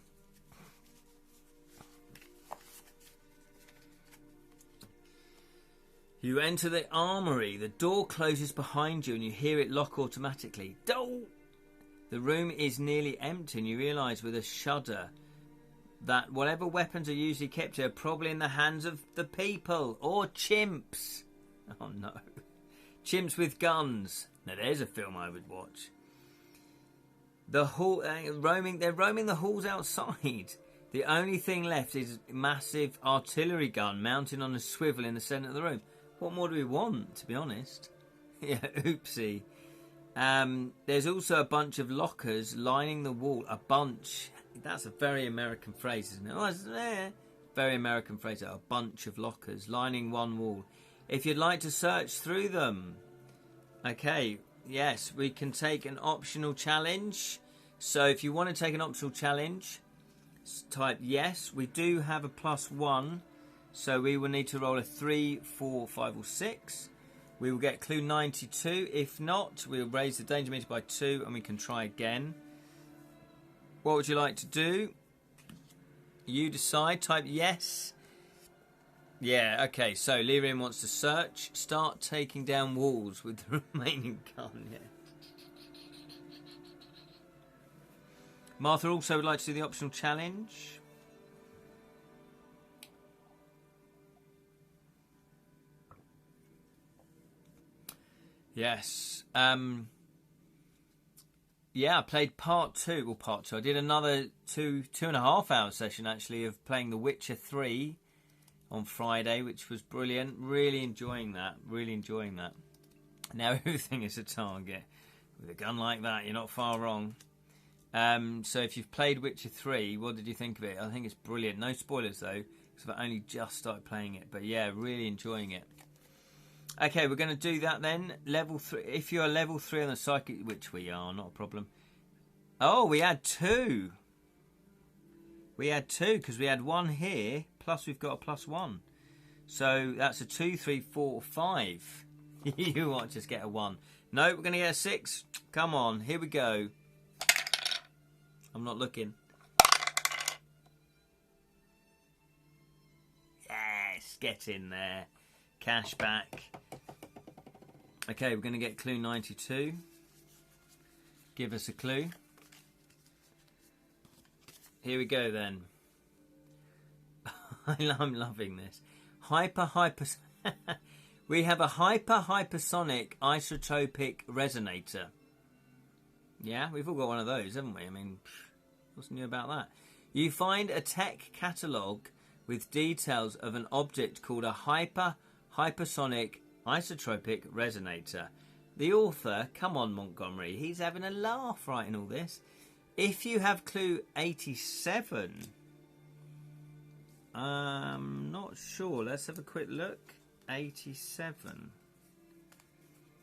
You enter the armory. The door closes behind you and you hear it lock automatically. The room is nearly empty and you realise with a shudder that whatever weapons are usually kept here are probably in the hands of the people or chimps. Oh no. Chimps with guns. Now there's a film I would watch. The hall, they're roaming the halls outside. The only thing left is a massive artillery gun mounted on a swivel in the centre of the room. What more do we want, to be honest? Yeah, oopsie. There's also a bunch of lockers lining the wall. A bunch. That's a very American phrase, isn't it? Oh, it's, very American phrase. A bunch of lockers lining one wall. If you'd like to search through them. Okay, yes, we can take an optional challenge. So if you want to take an optional challenge, type yes. We do have a +1. So we will need to roll a 3, 4, 5 or 6. We will get clue 92. If not, we'll raise the danger meter by 2 and we can try again. What would you like to do? You decide. Type yes. Yeah, okay. So Lyrian wants to search. Start taking down walls with the remaining gun. Yeah. Martha also would like to do the optional challenge. Yes. Yeah, I played part 2. Well, part 2. I did another 2.5 hour session, actually, of playing The Witcher 3 on Friday, which was brilliant. Really enjoying that. Now everything is a target. With a gun like that, you're not far wrong. So if you've played Witcher 3, what did you think of it? I think it's brilliant. No spoilers, though, because I've only just started playing it. But yeah, really enjoying it. Okay, we're going to do that then. Level 3. If you're level 3 on the psychic, which we are, not a problem. Oh, we had 2. We had 2 because we had 1 here. Plus we've got a +1. So that's a 2, 3, 4, 5. You want to just get a 1. No, we're going to get a 6. Come on, here we go. I'm not looking. Yes, get in there. Cash back. Okay, we're going to get clue 92. Give us a clue. Here we go then. I'm loving this. We have a hypersonic isotopic resonator. Yeah, we've all got one of those, haven't we? I mean, what's new about that? You find a tech catalogue with details of an object called a hypersonic isotopic resonator. The author, come on Montgomery, he's having a laugh writing all this. If you have clue 87, I'm not sure. Let's have a quick look. 87.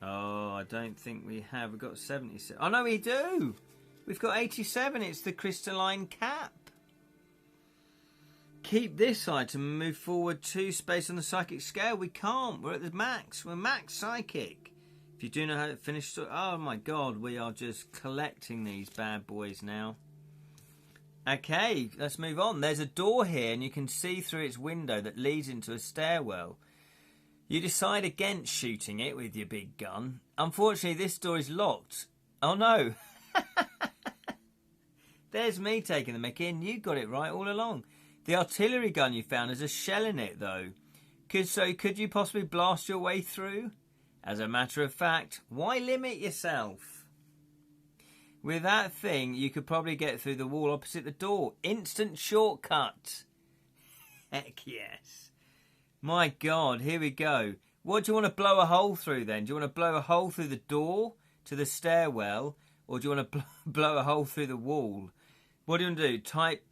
Oh, I don't think we have. We've got 77. Oh, no, we do. We've got 87. It's the crystalline cap. Keep this item and move forward 2 space on the psychic scale. We can't. We're at the max. We're max psychic. If you do know how to finish... Oh, my God. We are just collecting these bad boys now. Okay, let's move on. There's a door here, and you can see through its window that leads into a stairwell. You decide against shooting it with your big gun. Unfortunately, this door is locked. Oh, no. There's me taking the mickey, and you got it right all along. The artillery gun you found has a shell in it, though. Could you possibly blast your way through? As a matter of fact, why limit yourself? With that thing, you could probably get through the wall opposite the door. Instant shortcut. Heck yes. My God, here we go. What do you want to blow a hole through then? Do you want to blow a hole through the door to the stairwell? Or do you want to blow a hole through the wall? What do you want to do? Type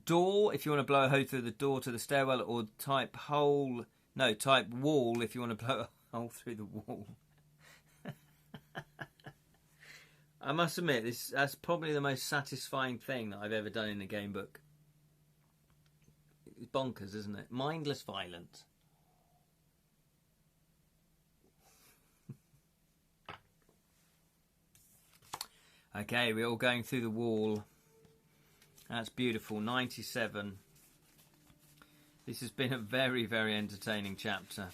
door if you want to blow a hole through the door to the stairwell, or type hole... No, type wall if you want to blow a hole through the wall. I must admit, that's probably the most satisfying thing that I've ever done in a game book. It's bonkers, isn't it? Mindless violence. Okay, we're all going through the wall. That's beautiful. 97. This has been a very, very entertaining chapter.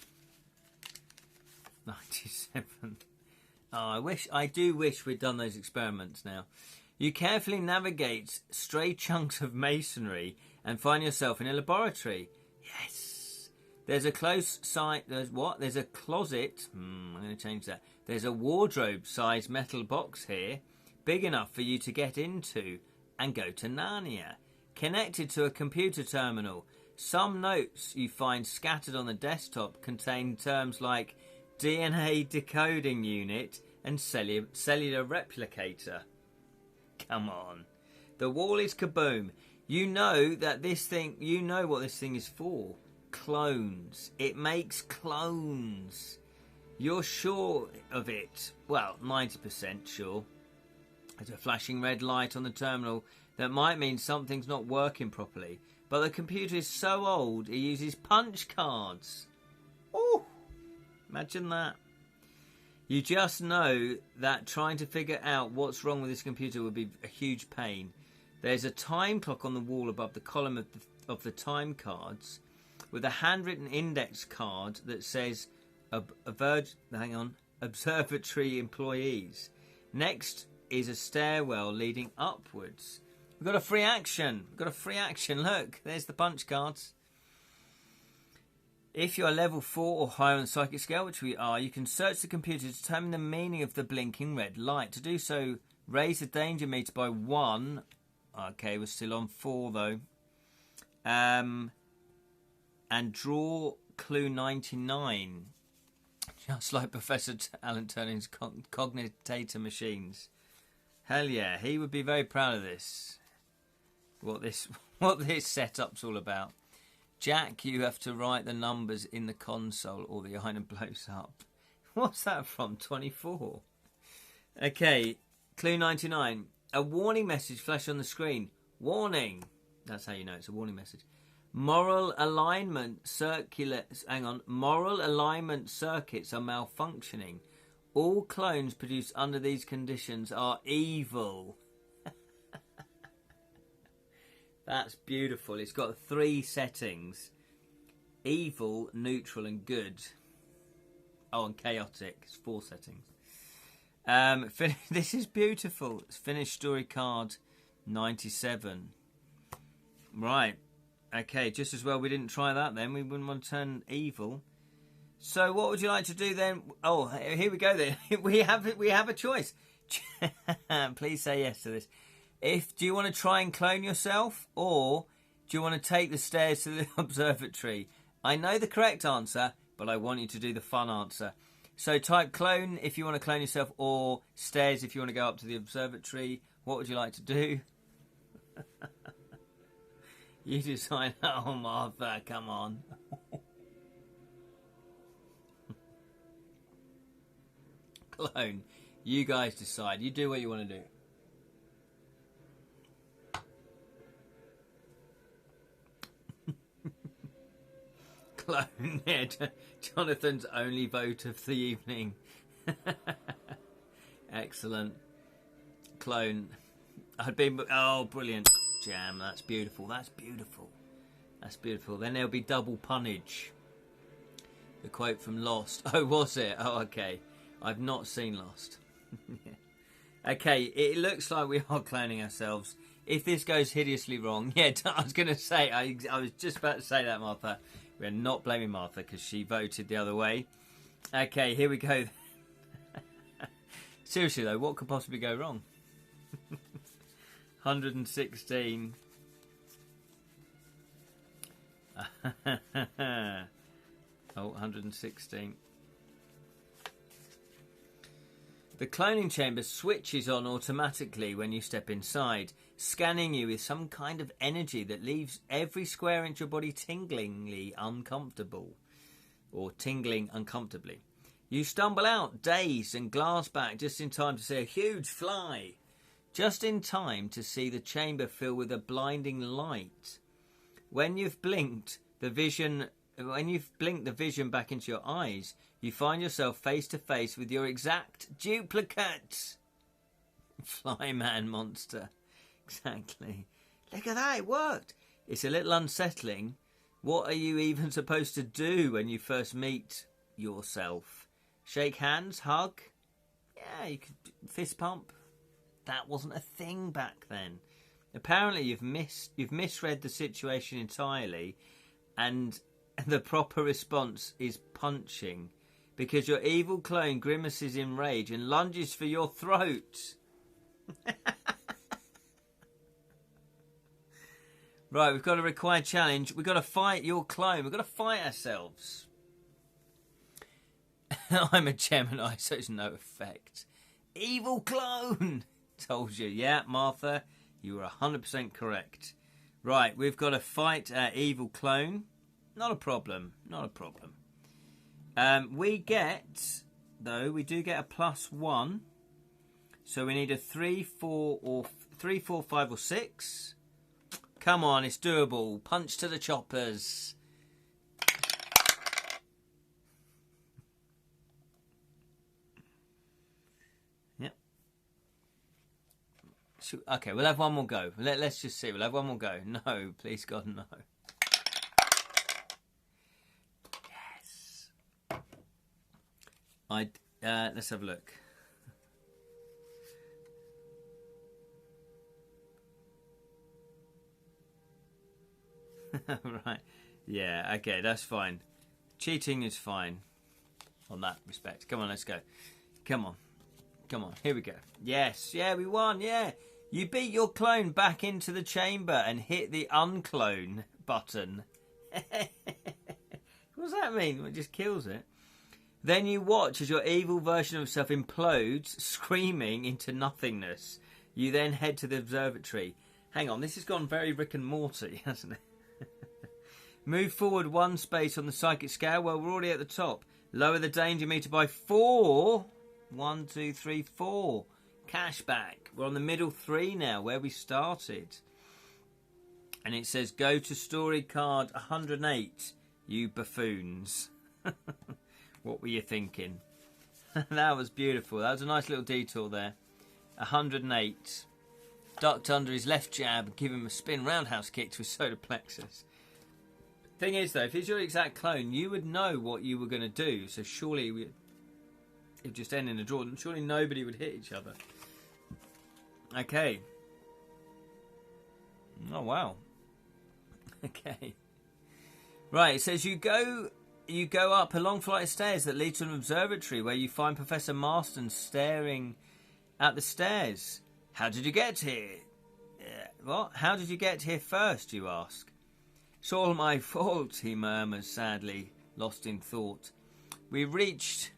97. Oh, I do wish we'd done those experiments now. You carefully navigate stray chunks of masonry and find yourself in a laboratory. Yes. There's a There's a closet. I'm going to change that. There's a wardrobe-sized metal box here, big enough for you to get into and go to Narnia. Connected to a computer terminal. Some notes you find scattered on the desktop contain terms like DNA decoding unit and cellular replicator. Come on. The wall is kaboom. You know what this thing is for. Clones. It makes clones. You're sure of it. Well, 90% sure. There's a flashing red light on the terminal that might mean something's not working properly. But the computer is so old, it uses punch cards. Oh, imagine that. You just know that trying to figure out what's wrong with this computer would be a huge pain. There's a time clock on the wall above the column of the time cards with a handwritten index card that says observatory employees. Next is a stairwell leading upwards. We've got a free action. Look, there's the punch cards. If you are level 4 or higher on the psychic scale, which we are, you can search the computer to determine the meaning of the blinking red light. To do so, raise the danger meter by 1. Okay, we're still on 4 though. And draw clue 99. Just like Professor Alan Turning's cognitator machines. Hell yeah, he would be very proud of this. What this setup's all about. Jack, you have to write the numbers in the console or the item blows up. What's that from? 24. Okay, clue 99. A warning message flashed on the screen. Warning. That's how you know it's a warning message. Moral alignment circuits are malfunctioning. All clones produced under these conditions are evil. That's beautiful. It's got 3 settings. Evil, neutral and good. Oh, and chaotic. It's 4 settings. This is beautiful. It's finished story card 97. Right. Okay, just as well we didn't try that then. We wouldn't want to turn evil. So what would you like to do then? Oh, here we go then. we have a choice. Please say yes to this. Do you want to try and clone yourself, or do you want to take the stairs to the observatory? I know the correct answer, but I want you to do the fun answer. So type clone if you want to clone yourself, or stairs if you want to go up to the observatory. What would you like to do? You decide. Oh, Martha, come on. clone? You guys decide. You do what you want to do. Clone. Yeah, Jonathan's only vote of the evening. Excellent. Clone. I'd be... Oh, brilliant. Jam. That's beautiful. That's beautiful. That's beautiful. Then there'll be double punnage. The quote from Lost. Oh, was it? Oh, okay. I've not seen Lost. Okay, it looks like we are cloning ourselves. If this goes hideously wrong... Yeah, I was going to say... I was just about to say that, Martha. We're not blaming Martha because she voted the other way. Okay, here we go. Seriously, though, what could possibly go wrong? 116. Oh, 116. The cloning chamber switches on automatically when you step inside, scanning you with some kind of energy that leaves every square inch of your body tinglingly uncomfortable. Or tingling uncomfortably. You stumble out, dazed and glass back just in time to see a huge fly. Just in time to see the chamber fill with a blinding light. When you've blinked the vision back into your eyes, you find yourself face to face with your exact duplicate. Flyman monster. Exactly. Look at that, it worked. It's a little unsettling. What are you even supposed to do when you first meet yourself? Shake hands? Hug? Yeah, you could fist pump. That wasn't a thing back then. Apparently you've misread the situation entirely, and the proper response is punching, because your evil clone grimaces in rage and lunges for your throat. Right, we've got a required challenge. We've got to fight your clone. We've got to fight ourselves. I'm a Gemini, so it's no effect. Evil clone! Told you. Yeah, Martha, you were 100% correct. Right, we've got to fight our evil clone. Not a problem. Not a problem. We do get a +1. So we need a 3, 4, 5 or 6. Come on, it's doable. Punch to the choppers. Yep. Okay, we'll have one more go. Let's just see. We'll have one more go. No, please God, no. Yes. Let's have a look. Right. Yeah, okay, that's fine. Cheating is fine on that respect. Come on, let's go. Come on. Come on, here we go. Yes, yeah, we won, yeah. You beat your clone back into the chamber and hit the unclone button. What does that mean? It just kills it. Then you watch as your evil version of yourself implodes, screaming into nothingness. You then head to the observatory. Hang on, this has gone very Rick and Morty, hasn't it? Move forward 1 space on the psychic scale. Well, we're already at the top. Lower the danger meter by 4. 1, 2, 3, 4. Cashback. We're on the middle 3 now, where we started. And it says, go to story card 108, you buffoons. What were you thinking? That was beautiful. That was a nice little detour there. 108. Ducked under his left jab and give him a spin roundhouse kick to his solar plexus. Thing is, though, if it's your exact clone, you would know what you were going to do. So surely it would just end in a draw. And surely nobody would hit each other. Okay. Oh, wow. Okay. Right, it says you go up a long flight of stairs that lead to an observatory where you find Professor Marsden staring at the stairs. How did you get here? What? How did you get here first, you ask? It's all my fault, he murmurs sadly, lost in thought. We reached...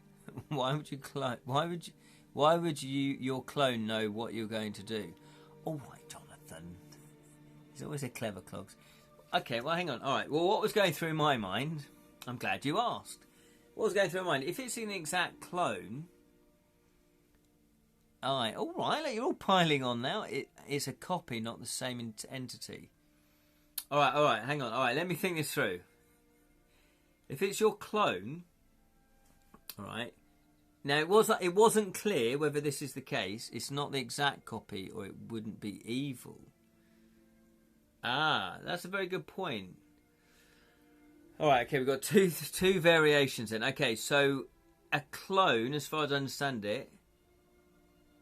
Why would your clone know what you're going to do? All right, Jonathan. He's always a clever clogs. Okay, well, hang on. All right, well, what was going through my mind... I'm glad you asked. What was going through my mind? If it's an exact clone, I. All right, look, you're all piling on now. It's a copy, not the same entity. All right, hang on. All right, let me think this through. If it's your clone, all right. Now it wasn't clear whether this is the case. It's not the exact copy, or it wouldn't be evil. Ah, that's a very good point. All right, okay, we've got two variations then. Okay, so a clone, as far as I understand it,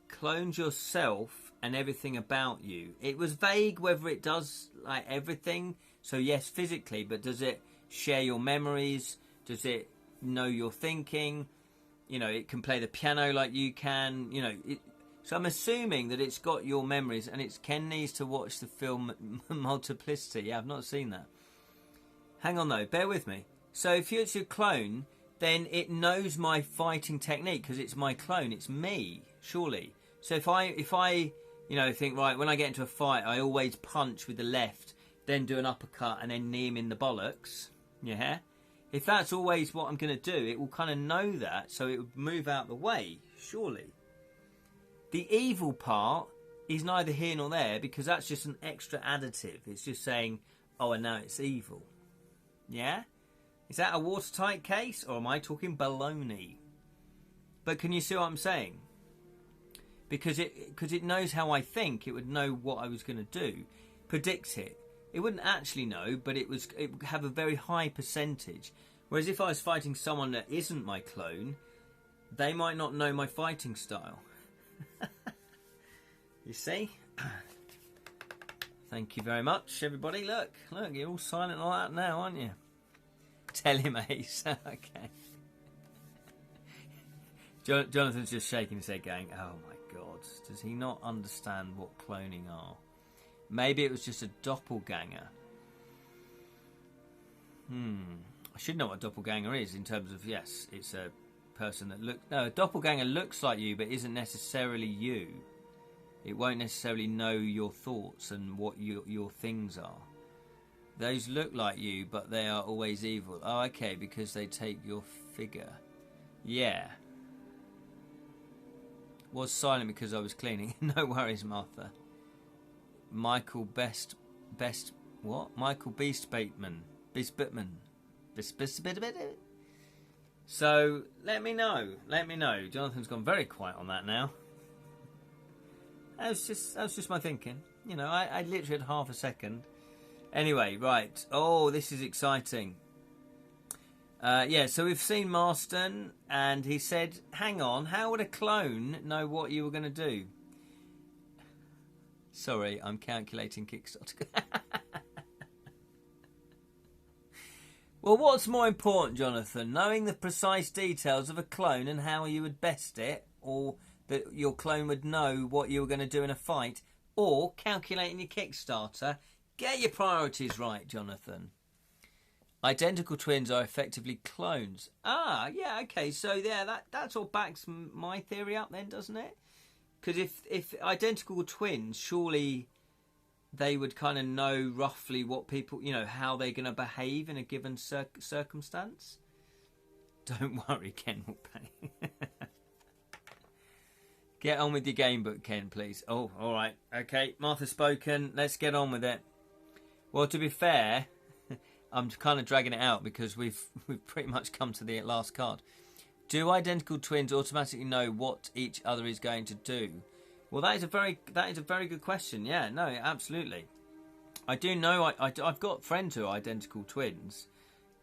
clones yourself and everything about you. It was vague whether it does like everything. So yes, physically, but does it share your memories? Does it know your thinking? You know, it can play the piano like you can. You know, so I'm assuming that it's got your memories, and Ken needs to watch the film Multiplicity. Yeah, I've not seen that. Hang on though, bear with me. So if it's your clone, then it knows my fighting technique because it's my clone. It's me, surely. So if I think, right, when I get into a fight, I always punch with the left, then do an uppercut, and then knee him in the bollocks. Yeah. If that's always what I'm going to do, it will kind of know that, so it would move out the way, surely. The evil part is neither here nor there, because that's just an extra additive. It's just saying, oh, and now it's evil. Yeah? Is that a watertight case, or am I talking baloney? But can you see what I'm saying? Because it knows how I think, it would know what I was going to do, predicts it. It wouldn't actually know, but it would have a very high percentage. Whereas if I was fighting someone that isn't my clone, they might not know my fighting style. You see? Thank you very much, everybody. Look, you're all silent like that now, aren't you? Tell him, Ace. Okay. Jonathan's just shaking his head going, oh my God, does he not understand what cloning are? Maybe it was just a doppelganger. I should know what a doppelganger is in terms of, yes, it's a person that looks... No, a doppelganger looks like you but isn't necessarily you. It won't necessarily know your thoughts and what your things are. Those look like you, but they are always evil. Oh, okay, because they take your figure. Yeah. Was silent because I was cleaning. No worries, Martha. Michael Best what? Michael Beastbateman. So let me know. Jonathan's gone very quiet on that now. That was just my thinking. You know, I literally had half a second. Anyway, right. Oh, this is exciting. So we've seen Marsden, and he said, hang on, how would a clone know what you were going to do? Sorry, I'm calculating Kickstarter. Well, what's more important, Jonathan? Knowing the precise details of a clone and how you would best it, or that your clone would know what you were going to do in a fight, or calculating your Kickstarter? Get your priorities right, Jonathan. Identical twins are effectively clones. Ah, yeah, okay. So, yeah, that sort of backs my theory up then, doesn't it? Because if identical twins, surely they would kind of know roughly what people, you know, how they're going to behave in a given circumstance. Don't worry, Ken will pay. Get on with your game book, Ken, please. Oh, all right. Okay, Martha's spoken. Let's get on with it. Well, to be fair, I'm kind of dragging it out because we've pretty much come to the last card. Do identical twins automatically know what each other is going to do? Well, that is a very good question. Yeah, no, absolutely. I do know. I've got friends who are identical twins,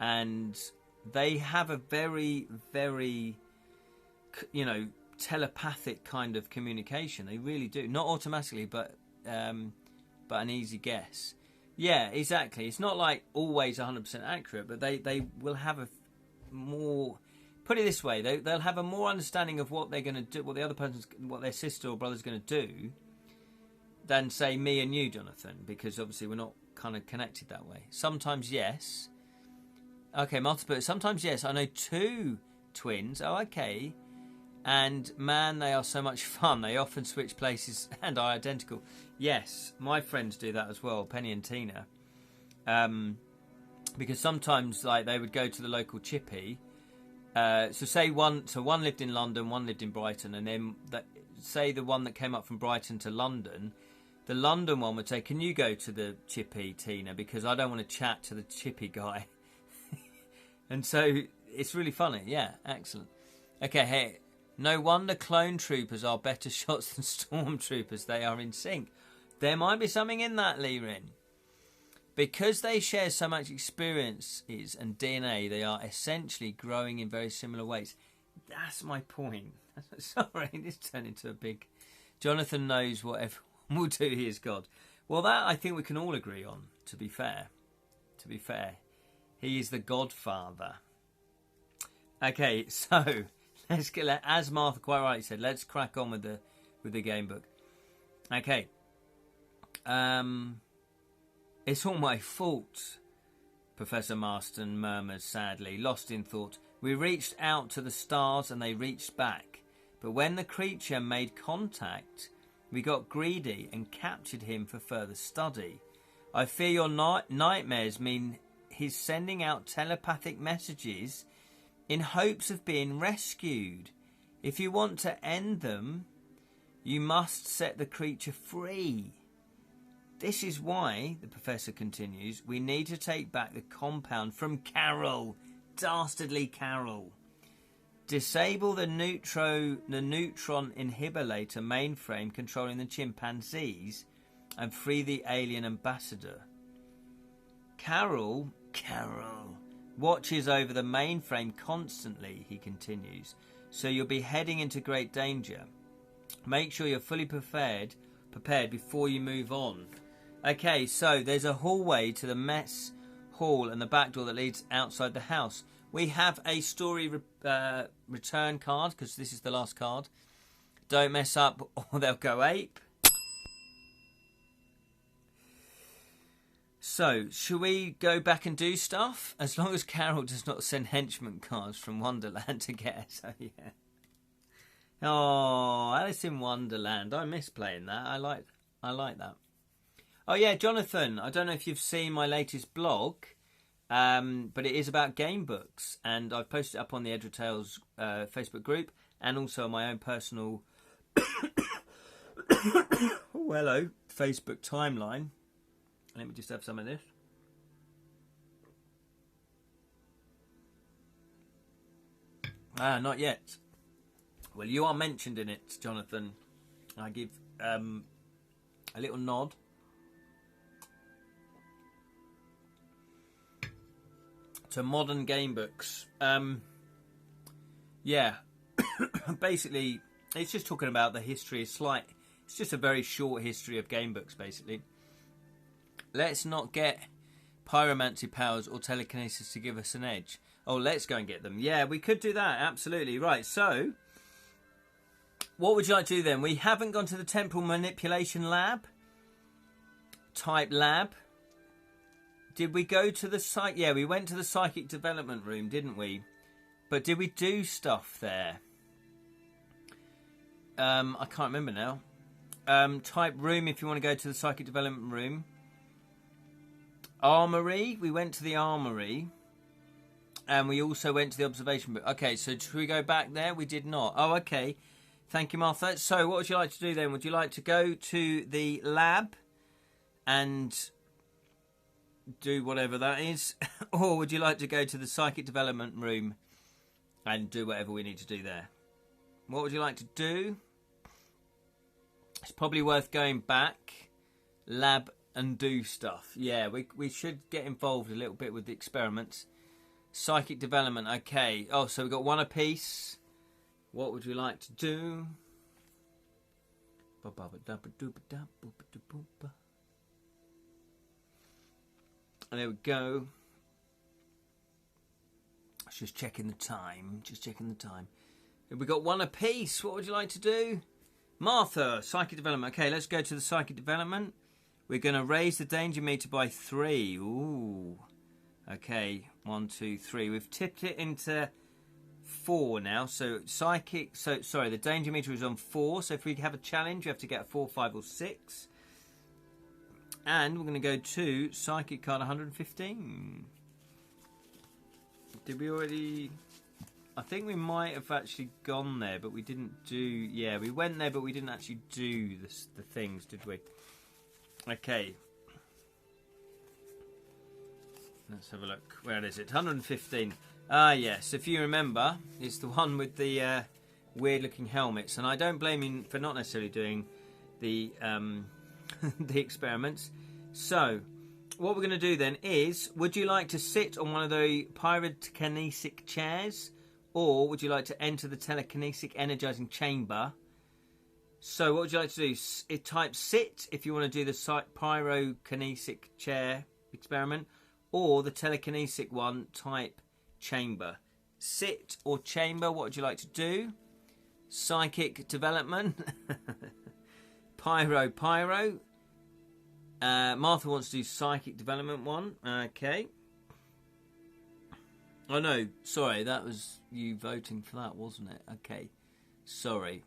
and they have a very, very, you know, telepathic kind of communication. They really do. Not automatically, but an easy guess. Yeah, exactly. It's not like always 100% accurate, but they will have a more... Put it this way, they'll have a more understanding of what they're going to do, what their sister or brother's going to do, than, say, me and you, Jonathan, because obviously we're not kind of connected that way. Sometimes, yes. Okay, multiple. Sometimes, yes. I know two twins. Oh, okay. And, man, they are so much fun. They often switch places and are identical. Yes, my friends do that as well, Penny and Tina. Because sometimes, like, they would go to the local chippy. So say one lived in London, one lived in Brighton, and then say the one that came up from Brighton to London, the London one would say, can you go to the chippy, Tina, because I don't want to chat to the chippy guy. And so it's really funny. Yeah, excellent. Okay, hey, no wonder clone troopers are better shots than stormtroopers. They are in sync. There might be something in that, Lee Rin. Because they share so much experiences and DNA, they are essentially growing in very similar ways. That's my point. Sorry, this turned into a big... Jonathan knows what everyone will do. He is God. Well, that I think we can all agree on, to be fair. To be fair. He is the Godfather. Okay, so let's get, as Martha quite rightly said, let's crack on with the game book. Okay. It's all my fault, Professor Marsden murmurs sadly, lost in thought. We reached out to the stars and they reached back. But when the creature made contact, we got greedy and captured him for further study. I fear your nightmares mean he's sending out telepathic messages in hopes of being rescued. If you want to end them, you must set the creature free. This is why, the professor continues, we need to take back the compound from Carol. Dastardly Carol. Disable the neutron inhibitor mainframe controlling the chimpanzees and free the alien ambassador. Carol watches over the mainframe constantly, he continues, so you'll be heading into great danger. Make sure you're fully prepared before you move on. Okay, so there's a hallway to the mess hall and the back door that leads outside the house. We have a story return card, because this is the last card. Don't mess up or they'll go ape. So, should we go back and do stuff? As long as Carol does not send henchman cards from Wonderland to get us. So, yeah. Oh, Alice in Wonderland. I miss playing that. I like that. Oh, yeah, Jonathan. I don't know if you've seen my latest blog, but it is about game books. And I've posted it up on the Edra Tales Facebook group and also on my own personal Facebook timeline. Let me just have some of this. Not yet. Well, you are mentioned in it, Jonathan. I give a little nod. To modern game books. Yeah. Basically, it's just talking about the history. It's just a very short history of game books, basically. Let's not get pyromancy powers or telekinesis to give us an edge. Oh, let's go and get them. Yeah, we could do that. Absolutely. Right, so what would you like to do then? We haven't gone to the temporal manipulation lab. Type lab. Did we go to the psych? Yeah, we went to the psychic development room, didn't we? But did we do stuff there? I can't remember now. Type room if you want to go to the psychic development room. Armory. We went to the armory. And we also went to the observation book. Okay, so should we go back there? We did not. Oh, okay. Thank you, Martha. So what would you like to do then? Would you like to go to the lab and do whatever that is? Or would you like to go to the psychic development room and do whatever we need to do there? What would you like to do? It's probably worth going back, lab and do stuff. Yeah, we should get involved a little bit with the experiments. Psychic development, okay. Oh, so we've got one apiece. What would you like to do? And there we go. Just checking the time. We've got one apiece. What would you like to do? Martha, psychic development. Okay, let's go to the psychic development. We're going to raise the danger meter by 3. Ooh. Okay, 1, 2, 3. We've tipped it into 4 now. So psychic. So sorry, the danger meter is on 4. So if we have a challenge, you have to get a 4, 5, or 6. And we're going to go to psychic card 115. Did we already? I think we might have actually gone there, but we didn't do... Yeah, we went there, but we didn't actually do the things, did we? Okay. Let's have a look. Where is it? 115. Ah, yes. If you remember, it's the one with the weird-looking helmets. And I don't blame you for not necessarily doing the the experiments. So, what we're going to do then is, would you like to sit on one of the pyrokinesic chairs? Or would you like to enter the telekinetic energizing chamber? So what would you like to do? Type sit if you want to do the pyrokinesic chair experiment. Or the telekinetic one, type chamber. Sit or chamber, what would you like to do? Psychic development. Pyro. Martha wants to do psychic development one. Okay. Oh no, sorry, that was you voting for that, wasn't it? Okay, sorry.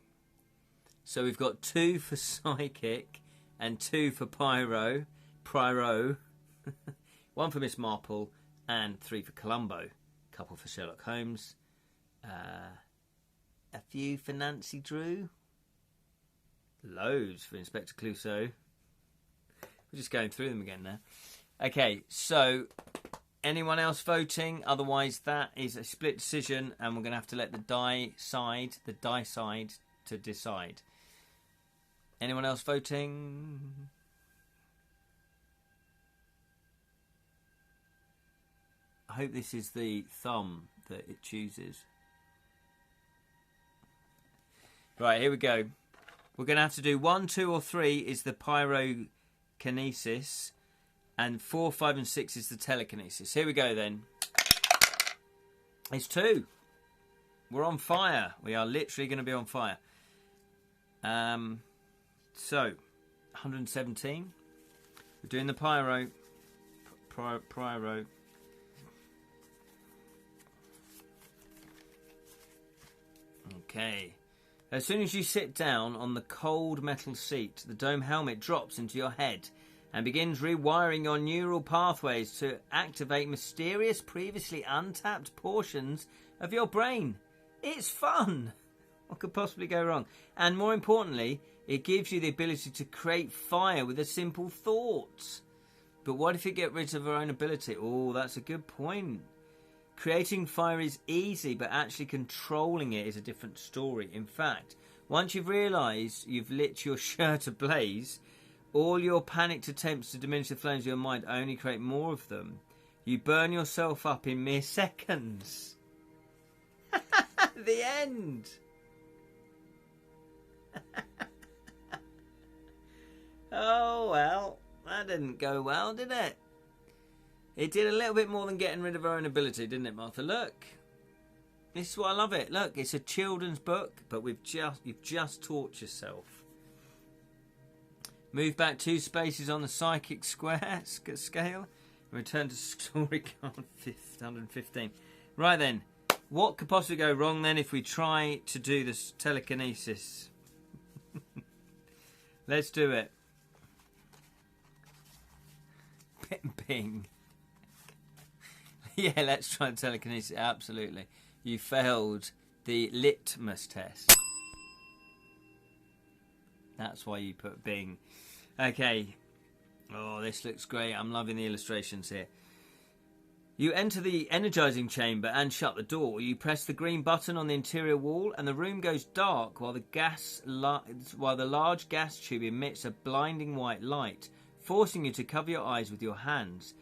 So we've got 2 for psychic and 2 for pyro. 1 for Miss Marple and 3 for Columbo. A couple for Sherlock Holmes. A few for Nancy Drew. Loads for Inspector Clouseau. We're just going through them again now. Okay, so... Anyone else voting? Otherwise, that is a split decision, and we're going to have to let the die side to decide. Anyone else voting? I hope this is the thumb that it chooses. Right, here we go. We're going to have to do 1, 2, or 3 is the pyrokinesis. And 4, 5, and 6 is the telekinesis. Here we go then. It's 2. We're on fire. We are literally going to be on fire. So, 117. We're doing the pyro. Pyro. Okay. As soon as you sit down on the cold metal seat, the dome helmet drops into your head and begins rewiring your neural pathways to activate mysterious, previously untapped portions of your brain. It's fun! What could possibly go wrong? And more importantly, it gives you the ability to create fire with a simple thought. But what if you get rid of our own ability? Oh, that's a good point. Creating fire is easy, but actually controlling it is a different story. In fact, once you've realised you've lit your shirt ablaze, all your panicked attempts to diminish the flames of your mind only create more of them. You burn yourself up in mere seconds. The end. Oh, well, that didn't go well, did it? It did a little bit more than getting rid of her own ability, didn't it, Martha? Look. This is why I love it. Look, it's a children's book, but you've just taught yourself. Move back 2 spaces on the psychic square scale. Return to story card 115. Right then, what could possibly go wrong then if we try to do this telekinesis? Let's do it. Bing. Yeah, let's try telekinesis. Absolutely. You failed the litmus test. That's why you put Bing. Okay. Oh, this looks great. I'm loving the illustrations here. You enter the energizing chamber and shut the door. You press the green button on the interior wall and the room goes dark while the large gas tube emits a blinding white light, forcing you to cover your eyes with your hands.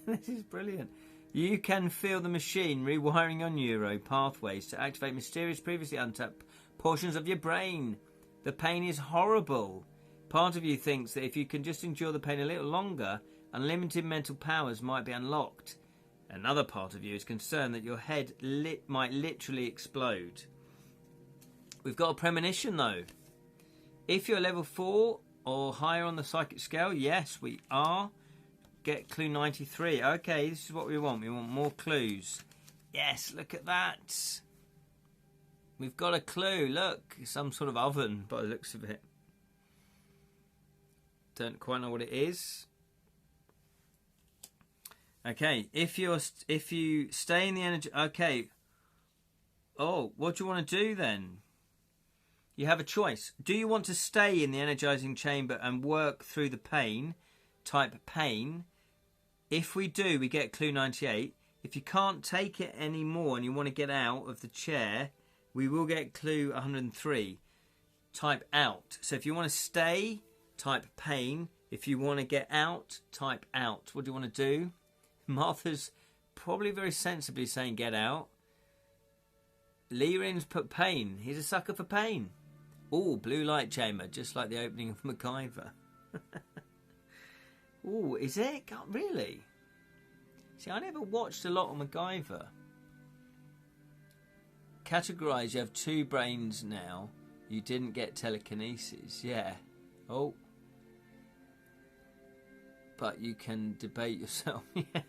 This is brilliant. You can feel the machine rewiring your neuro pathways to activate mysterious, previously untapped portions of your brain. The pain is horrible. Part of you thinks that if you can just endure the pain a little longer, unlimited mental powers might be unlocked. Another part of you is concerned that your head might literally explode. We've got a premonition though. If you're level 4 or higher on the psychic scale, yes, we are. Get clue 93. Okay, this is what we want. We want more clues. Yes, look at that. We've got a clue. Look, some sort of oven by the looks of it. Don't quite know what it is. Okay, if you stay in the energy. Okay, Oh, what do you want to do then? You have a choice. Do you want to stay in the energizing chamber and work through the pain? Type pain. If we do, we get clue 98. If you can't take it anymore and you want to get out of the chair, we will get clue 103. Type out. So if you want to stay, type pain. If you want to get out, type out. What do you want to do? Martha's probably very sensibly saying get out. Leerin's put pain. He's a sucker for pain. Oh, blue light chamber, just like the opening of MacGyver. Oh, is it? God, really? See, I never watched a lot of MacGyver. Categorise, you have 2 brains now. You didn't get telekinesis. Yeah. Oh. But you can debate yourself. Yeah.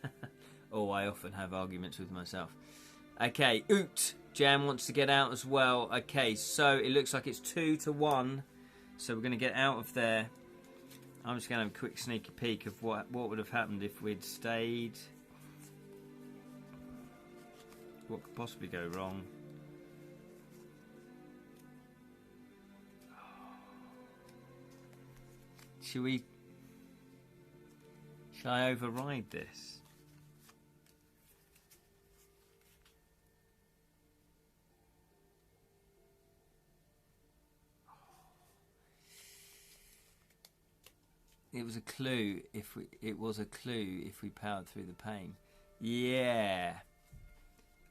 Oh, I often have arguments with myself. Okay, Oot. Jam wants to get out as well. Okay, so it looks like it's 2-1. So we're going to get out of there. I'm just going to have a quick sneaky peek of what would have happened if we'd stayed. What could possibly go wrong? Shall I override this? It was a clue if we powered through the pain. Yeah.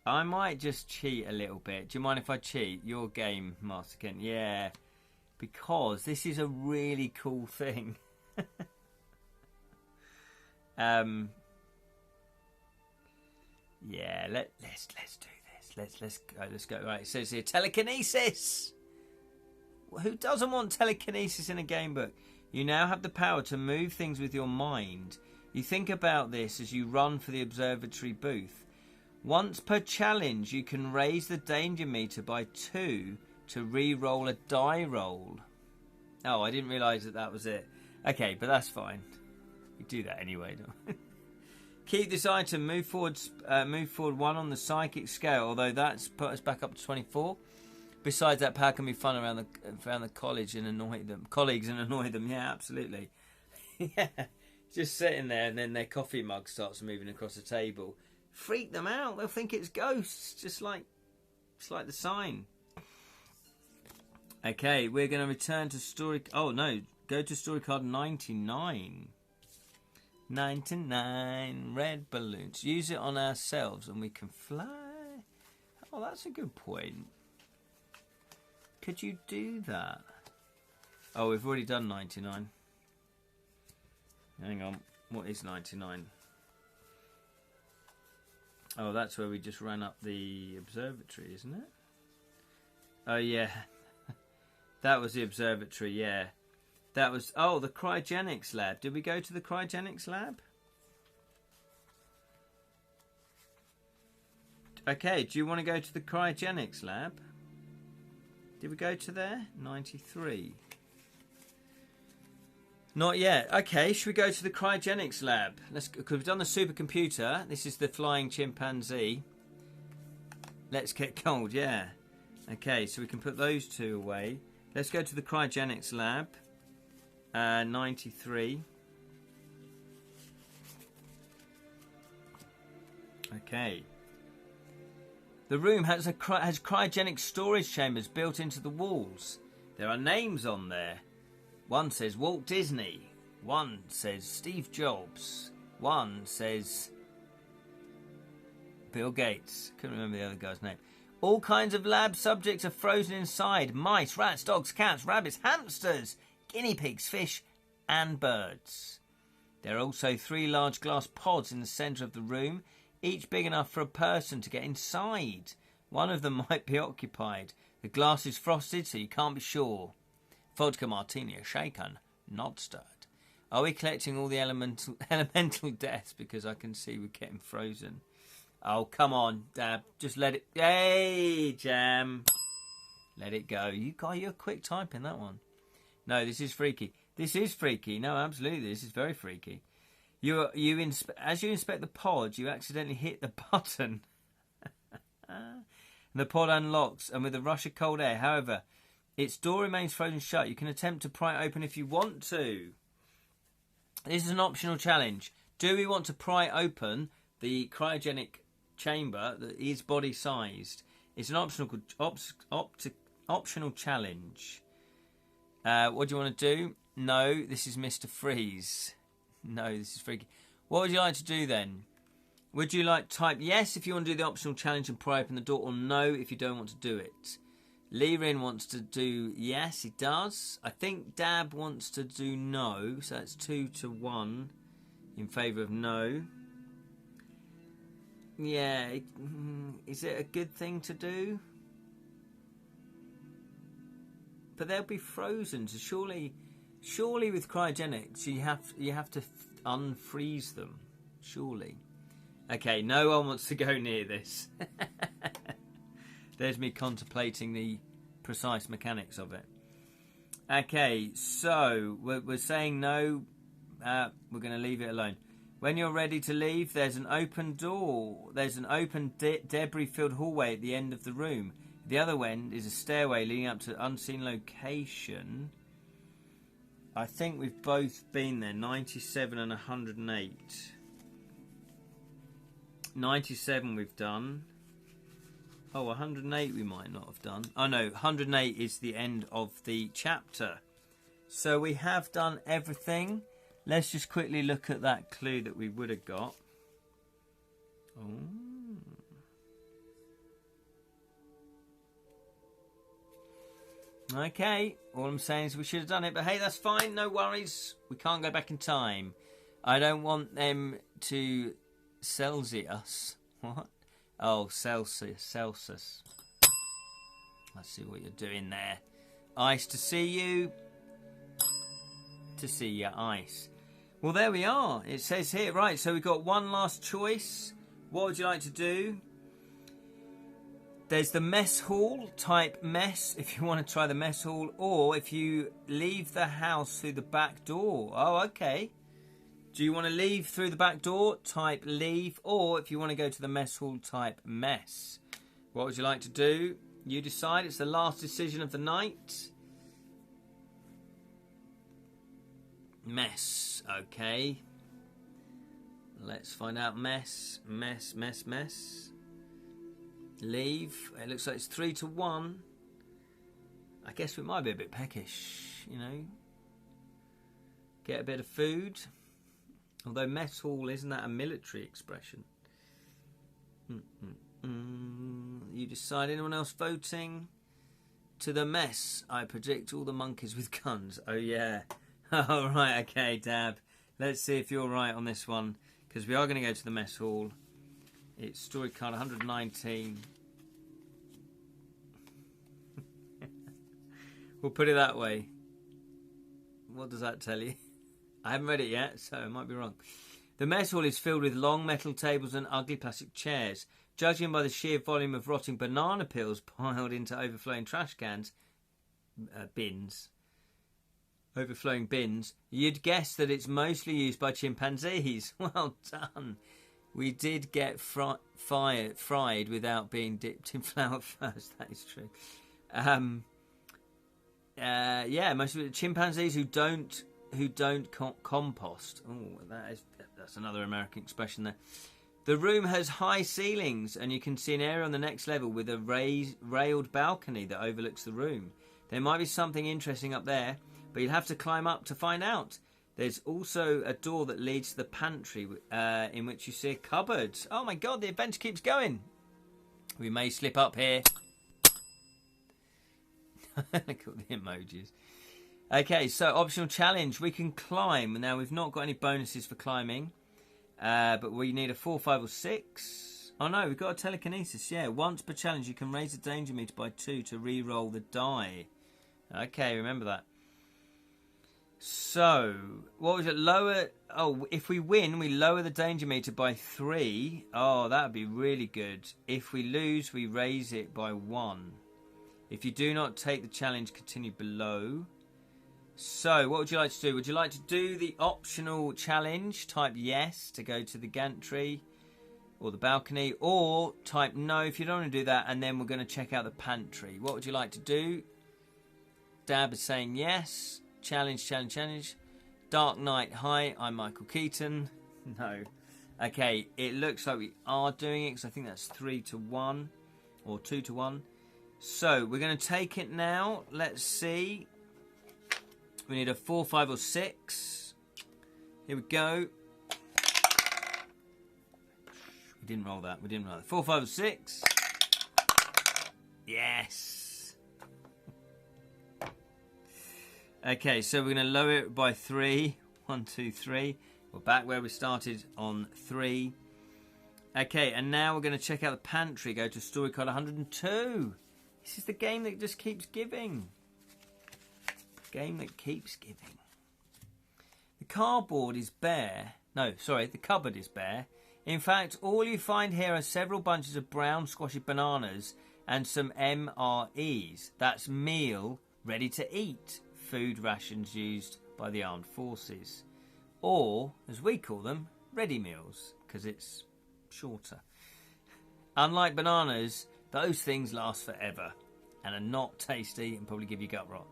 I might just cheat a little bit. Do you mind if I cheat? Your game, Master Kent. Yeah. Because this is a really cool thing. Yeah, let's do this. Let's go. Right, it says here telekinesis. Who doesn't want telekinesis in a game book? You now have the power to move things with your mind. You think about this as you run for the observatory booth. Once per challenge, you can raise the danger meter by 2 to re-roll a die roll. Oh, I didn't realise that was it. Okay, but that's fine. We do that anyway, don't we? Keep this item. Move forward 1 on the psychic scale, although that's put us back up to 24. Besides, that power can be fun around the colleagues and annoy them. Yeah, absolutely. Yeah, just sitting there and then their coffee mug starts moving across the table. Freak them out. They'll think it's ghosts, just like the sign. Okay, we're going to return to story. Oh no, go to story card 99. 99 red balloons. Use it on ourselves and we can fly. Oh, that's a good point. Could you do that? Oh, we've already done 99. Hang on. What is 99? Oh, that's where we just ran up the observatory, isn't it? Oh, yeah. That was the observatory, yeah. That was... Oh, the cryogenics lab. Did we go to the cryogenics lab? Okay, do you want to go to the cryogenics lab? Did we go to there? 93. Not yet. Okay, should we go to the cryogenics lab? Because we've done the supercomputer. This is the flying chimpanzee. Let's get cold, yeah. Okay, so we can put those 2 away. Let's go to the cryogenics lab. 93. Okay. The room has cryogenic storage chambers built into the walls. There are names on there. One says Walt Disney. One says Steve Jobs. One says Bill Gates. Couldn't remember the other guy's name. All kinds of lab subjects are frozen inside. Mice, rats, dogs, cats, rabbits, hamsters, guinea pigs, fish and birds. There are also 3 large glass pods in the centre of the room, each big enough for a person to get inside. One of them might be occupied. The glass is frosted, so you can't be sure. Vodka martini is shaken, not stirred. Are we collecting all the elemental deaths? Because I can see we're getting frozen. Oh, come on, Dab. Just let it... Hey, Jam. Let it go. You're quick typing that one. No, this is freaky. This is freaky. No, absolutely. This is very freaky. As you inspect the pod, you accidentally hit the button. The pod unlocks, and with a rush of cold air, however, its door remains frozen shut. You can attempt to pry it open if you want to. This is an optional challenge. Do we want to pry open the cryogenic chamber that is body-sized? It's an optional challenge. What do you want to do? No, this is Mr. Freeze. No, this is freaky. What would you like to do then? Would you like to type yes if you want to do the optional challenge and pry open the door, or no if you don't want to do it? Lerin wants to do yes, he does. I think Dab wants to do no, so that's 2-1 in favour of no. Yeah, is it a good thing to do? But they'll be frozen, so surely with cryogenics you have to unfreeze them, surely. Okay, no one wants to go near this. There's me contemplating the precise mechanics of it. Okay, so we're saying no. We're going to leave it alone. When you're ready to leave, there's an open door. There's an open debris-filled hallway at the end of the room. The other end is a stairway leading up to an unseen location. I think we've both been there, 97 and 108. 97 we've done. Oh, 108 we might not have done. Oh no, 108 is the end of the chapter. So we have done everything. Let's just quickly look at that clue that we would have got. Oh. Okay, all I'm saying is we should have done it, but hey, that's fine, no worries. We can't go back in time. I don't want them to Celsius. What? Oh, Celsius. I see what you're doing there. Ice to see you. To see your ice. Well, there we are. It says here, right, so we've got one last choice. What would you like to do? There's the mess hall, type mess if you want to try the mess hall, or if you leave the house through the back door. Oh, okay. Do you want to leave through the back door? Type leave. Or if you want to go to the mess hall, type mess. What would you like to do? You decide. It's the last decision of the night. Mess. Okay. Let's find out. Mess. Leave. It looks like it's 3-1. I guess we might be a bit peckish, you know. Get a bit of food. Although mess hall, isn't that a military expression? You decide. Anyone else voting? To the mess. I predict all the monkeys with guns. Oh, yeah. Oh, right. Okay, Dab. Let's see if you're right on this one. Because we are going to go to the mess hall. It's story card 119. We'll put it that way. What does that tell you? I haven't read it yet, so I might be wrong. The mess hall is filled with long metal tables and ugly plastic chairs. Judging by the sheer volume of rotting banana peels piled into overflowing trash cans, overflowing bins, you'd guess that it's mostly used by chimpanzees. Well done. We did get fried without being dipped in flour first. That is true. Yeah, most of it chimpanzees who don't compost. Oh, that's another American expression there. The room has high ceilings, and you can see an area on the next level with a railed balcony that overlooks the room. There might be something interesting up there, but you'll have to climb up to find out. There's also a door that leads to the pantry in which you see a cupboard. Oh my god, the adventure keeps going. We may slip up here. Look at the emojis. Okay, so optional challenge. We can climb. Now, we've not got any bonuses for climbing. But we need a 4, 5 or 6. Oh no, we've got a telekinesis. Yeah, once per challenge you can raise the danger meter by 2 to re-roll the die. Okay, remember that. So, what was it? Lower... Oh, if we win, we lower the danger meter by 3. Oh, that would be really good. If we lose, we raise it by 1. If you do not take the challenge, continue below. So, what would you like to do? Would you like to do the optional challenge? Type yes to go to the gantry. or the balcony, or type no if you don't want to do that, and then we're going to check out the pantry. What would you like to do? Dab is saying yes. Challenge, challenge, challenge. Dark Knight, hi, I'm Michael Keaton. No. Okay, it looks like we are doing it, because I think that's 3-1, or 2-1. So, we're going to take it now. Let's see. We need a 4, 5, or 6. Here we go. We didn't roll that. 4, 5, or 6. Yes. Okay, so we're going to lower it by 3. 1, 2, 3. We're back where we started on 3. Okay, and now we're going to check out the pantry. Go to story card 102. This is the game that just keeps giving. Game that keeps giving. The cardboard is bare. No, sorry, the cupboard is bare. In fact, all you find here are several bunches of brown squashy bananas and some MREs. That's meal ready to eat. Food rations used by the armed forces. Or, as we call them, ready meals, because it's shorter. Unlike bananas, those things last forever and are not tasty and probably give you gut rot.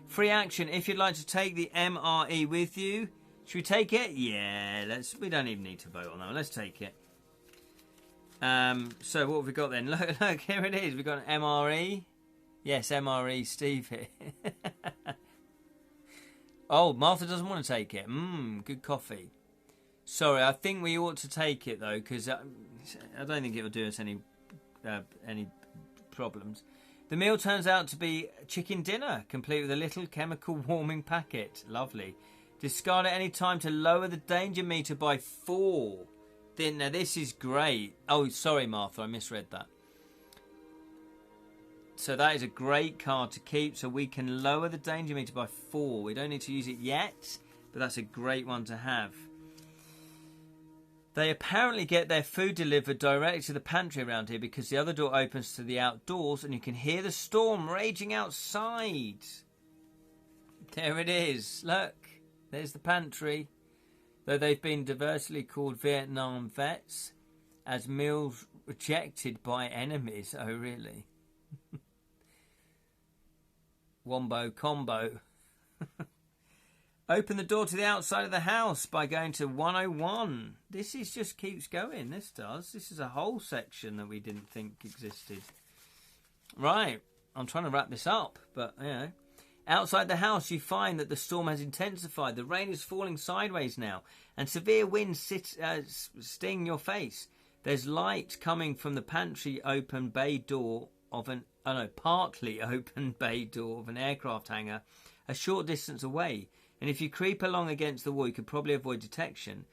Free action, if you'd like to take the MRE with you. Should we take it? Yeah, we don't even need to vote on that one. Let's take it. So what have we got then? Look, here it is. We've got an MRE. Yes, MRE Steve here. Oh, Martha doesn't want to take it. Good coffee. Sorry, I think we ought to take it though, because I don't think it will do us any problems. The meal turns out to be chicken dinner, complete with a little chemical warming packet. Lovely. Discard at any time to lower the danger meter by 4. Now this is great. Oh, sorry, Martha, I misread that. So that is a great card to keep, so we can lower the danger meter by 4. We don't need to use it yet, but that's a great one to have. They apparently get their food delivered directly to the pantry around here because the other door opens to the outdoors and you can hear the storm raging outside. There it is. Look, there's the pantry. Though they've been diversely called Vietnam vets as meals rejected by enemies. Oh, really? Wombo combo. Open the door to the outside of the house by going to 101. This just keeps going. This does. This is a whole section that we didn't think existed. Right. I'm trying to wrap this up, but, you know. Outside the house, you find that the storm has intensified. The rain is falling sideways now, and severe winds sting your face. There's light coming from the partly open bay door of an aircraft hangar a short distance away. And if you creep along against the wall, you could probably avoid detection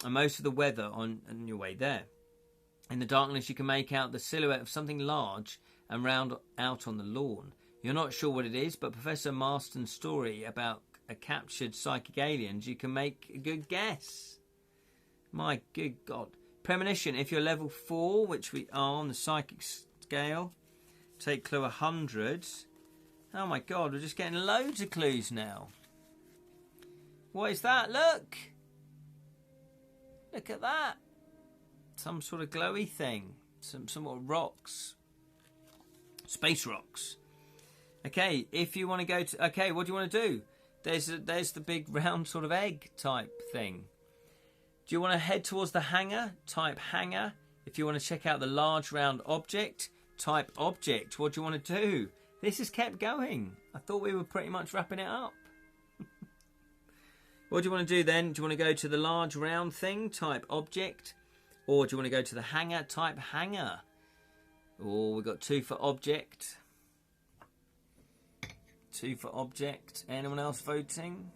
and most of the weather on your way there. In the darkness, you can make out the silhouette of something large and round out on the lawn. You're not sure what it is, but Professor Marsden's story about a captured psychic aliens, you can make a good guess. My good God. Premonition, if you're level 4, which we are on the psychic scale, take clue 100. Oh my God, we're just getting loads of clues now. What is that? Look! Look at that. Some sort of glowy thing. Some sort of rocks. Space rocks. Okay, if you want to go to... Okay, what do you want to do? There's the big round sort of egg type thing. Do you want to head towards the hangar? Type hangar. If you want to check out the large round object, type object. What do you want to do? This has kept going. I thought we were pretty much wrapping it up. What do you want to do then? Do you want to go to the large round thing? Type object. Or do you want to go to the hangar? Type hangar. Oh, we've got 2 for object. 2 for object. Anyone else voting?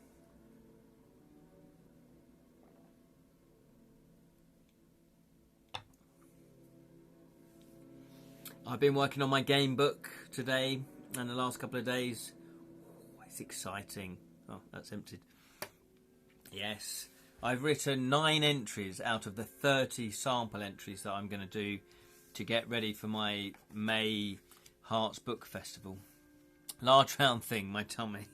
I've been working on my game book today and the last couple of days. Oh, it's exciting. Oh, that's emptied. Yes. I've written 9 entries out of the 30 sample entries that I'm going to do to get ready for my May Hearts Book Festival. Large round thing, my tummy.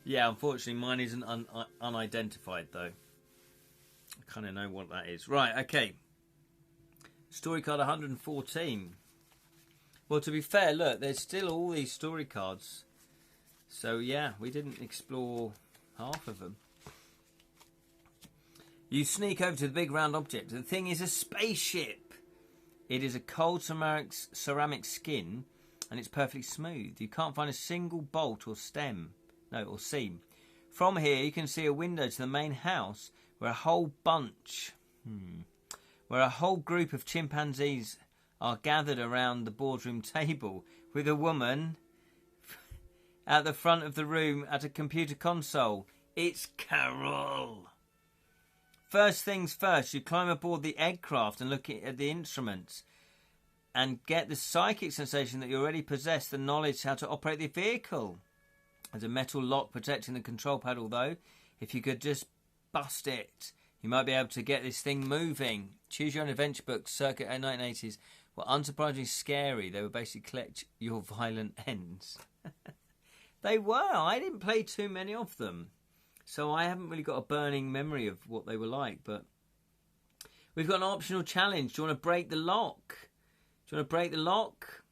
Yeah, unfortunately mine isn't unidentified though. I kind of know what that is. Right, okay. Story card 114. Well, to be fair, look, there's still all these story cards. So, yeah, we didn't explore half of them. You sneak over to the big round object. The thing is a spaceship. It is a cold ceramic skin, and it's perfectly smooth. You can't find a single bolt or seam. From here, you can see a window to the main house where a whole group of chimpanzees are gathered around the boardroom table with a woman at the front of the room at a computer console. It's Carol. First things first, you climb aboard the eggcraft and look at the instruments and get the psychic sensation that you already possess the knowledge how to operate the vehicle. There's a metal lock protecting the control panel, though. If you could just bust it, you might be able to get this thing moving. Choose your own adventure books, circa 1980s, were unsurprisingly scary. They would basically collect your violent ends. They were. I didn't play too many of them, so I haven't really got a burning memory of what they were like. But we've got an optional challenge. Do you want to break the lock? Do you want to break the lock?